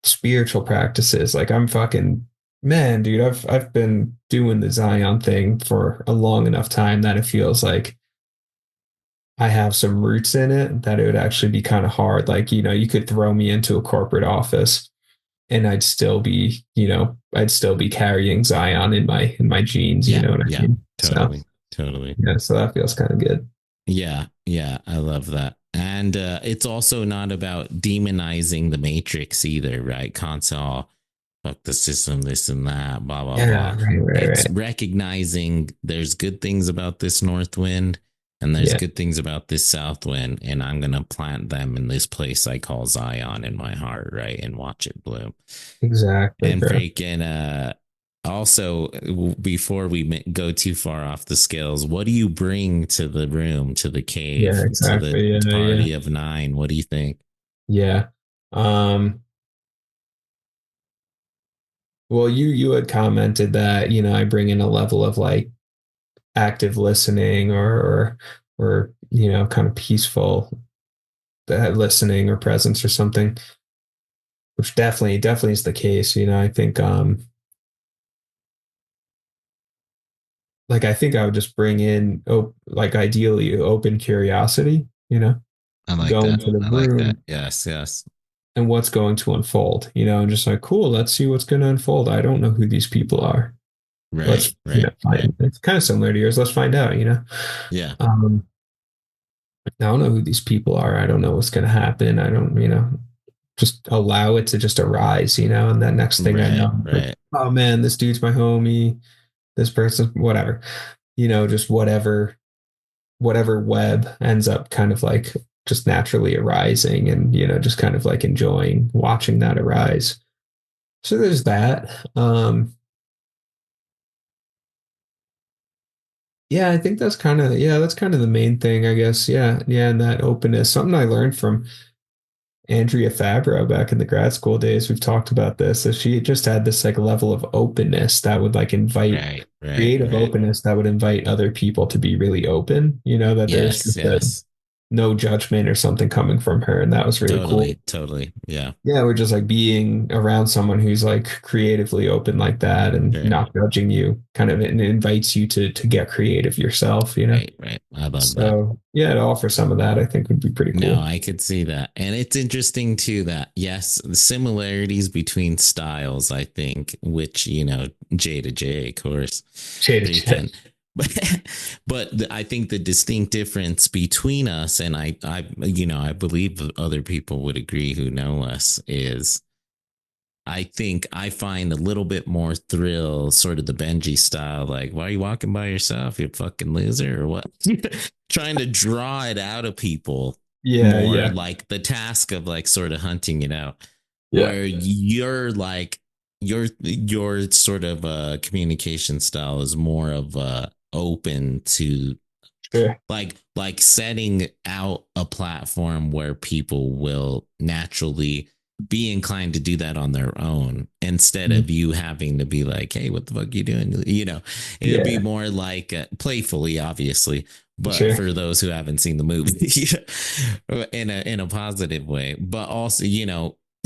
spiritual practices. Like I'm fucking man, dude. I've been doing the Zion thing for a long enough time that it feels like I have some roots in it that it would actually be kind of hard. Like, you could throw me into a corporate office and I'd still be carrying Zion in my genes, you Yeah, know what I yeah. mean? So Totally, totally. yeah, so that feels kind of good. Yeah, yeah. I love that. And it's also not about demonizing the matrix either, right? Console, fuck the system, this and that, blah, blah, Yeah, blah. right, right, It's right. recognizing there's good things about this north wind and there's Yeah, good things about this south wind. And I'm going to plant them in this place I call Zion in my heart, right? And watch it bloom. exactly, And bro. freaking also, before we go too far off the scales, what do you bring to the room, to the Yeah, cave, to the exactly. Yeah, yeah, party of nine? What do you think? yeah. Um, well, you had commented that, I bring in a level of like active listening or kind of peaceful listening or presence or something, which definitely is the case. I think like I think I would just bring in like ideally open curiosity, I like go that. into the I like that. room Yes, yes. and what's going to unfold, and just like, cool, let's see what's going to unfold. I don't know who these people are. Right, Let's, right, right. find, it's kind of similar to yours. Let's find out. Yeah, Um, I don't know who these people are. I don't know what's going to happen. I don't, just allow it to just arise, and then next thing I right, know, like, right, oh man, this dude's my homie, this person, whatever, just whatever web ends up kind of like just naturally arising and, just kind of like enjoying watching that arise. So there's that. Yeah, I think that's kind of the main thing, I guess. Yeah. Yeah. And that openness, something I learned from Andrea Fabro back in the grad school days. We've talked about this. So she just had this like level of openness that would like invite right, right, creative right. openness that would invite other people to be really open, that there's Yes, just a yes. no judgment or something coming from her. And that was really cool. Totally, totally. Yeah. Yeah, we're just like being around someone who's like creatively open like that and Right, not judging you, kind of, and invites you to get creative yourself. right, right. I love that. So yeah, to offer some of that, I think would be pretty No, cool. I could see that. And it's interesting too that, yes, the similarities between styles, I think, which, J to J, of course, Shade of they chat. can. But I think the distinct difference between us, and I believe other people would agree who know us, is I think I find a little bit more thrill, sort of the Benji style, like, why are you walking by yourself? You fucking loser, or what? Trying to draw it out of people Yeah, more, yeah, like the task of like sort of hunting it out, yeah. where you're like, your sort of communication style is more of open to Sure. like setting out a platform where people will naturally be inclined to do that on their own instead of Mhm. you having to be like, hey, what the fuck are you doing? It would be Yeah, more like playfully, obviously, but sure. for those who haven't seen the movie, in a positive way, but also,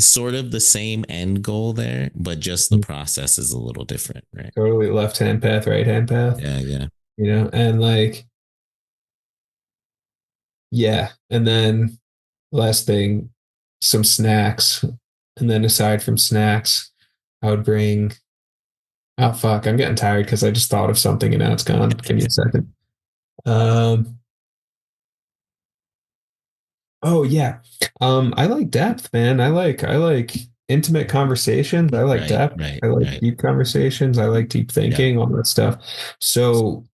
sort of the same end goal there, but just the Mhm. process is a little different, right? Totally left hand path, right hand path, Yeah, yeah. and like, yeah. And then last thing, some snacks. And then aside from snacks, I would bring, oh fuck, I'm getting tired because I just thought of something and now it's gone. Give me a second. Um, oh yeah. I like depth, man. I like intimate conversations. I like Right, depth. right, I like right. deep conversations. I like deep Yeah, thinking, all that stuff. So,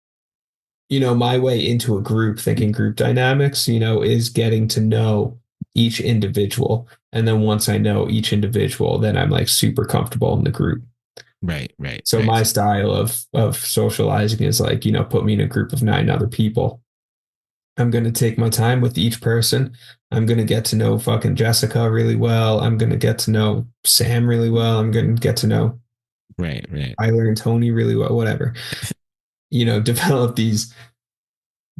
my way into a group, thinking group dynamics, is getting to know each individual. And then once I know each individual, then I'm like super comfortable in the group. right, right, So right. my style of socializing is like, put me in a group of 9 other people. I'm going to take my time with each person. I'm going to get to know fucking Jessica really well. I'm going to get to know Sam really well. I'm going to get to know Right, right, Tyler and Tony really well, whatever. Develop these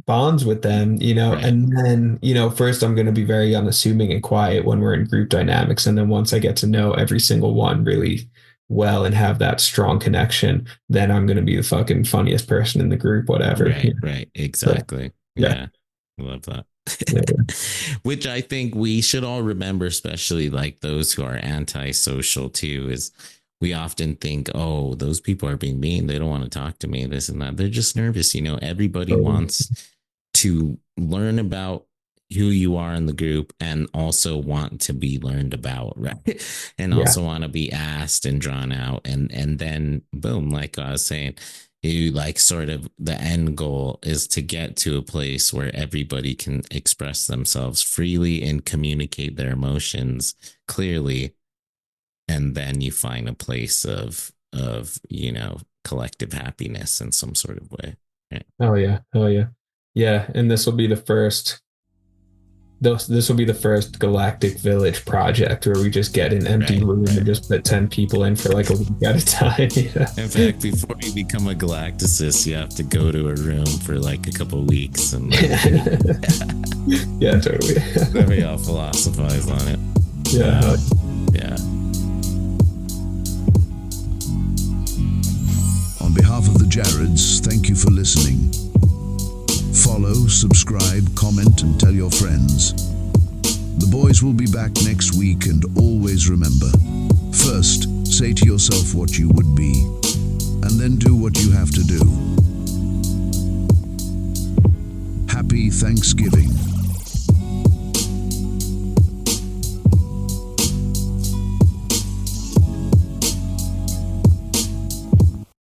bonds with them, right, and then, first I'm going to be very unassuming and quiet when we're in group dynamics. And then once I get to know every single one really well and have that strong connection, then I'm going to be the fucking funniest person in the group, whatever. right, right. So, Exactly. yeah. Yeah. Love that. Yeah. Which I think we should all remember, especially like those who are antisocial too, is we often think, oh, those people are being mean. They don't want to talk to me, this and that. They're just nervous. Everybody So, wants to learn about who you are in the group and also want to be learned about, right? And yeah. also want to be asked and drawn out. And then boom, like I was saying, you like sort of the end goal is to get to a place where everybody can express themselves freely and communicate their emotions clearly. And then you find a place of collective happiness in some sort of way. Right? Oh yeah. Oh yeah. Yeah. And this will be the first this will be the first Galactic Village project where we just get an empty room and just put 10 people in for like a week at a time. In fact, before you become a galacticist, you have to go to a room for like a couple of weeks and yeah, totally. then we all philosophize on it. Yeah. Yeah. On behalf of the Jareds, thank you for listening. Follow, subscribe, comment, and tell your friends. The boys will be back next week, and always remember, first, say to yourself what you would be, and then do what you have to do. Happy Thanksgiving.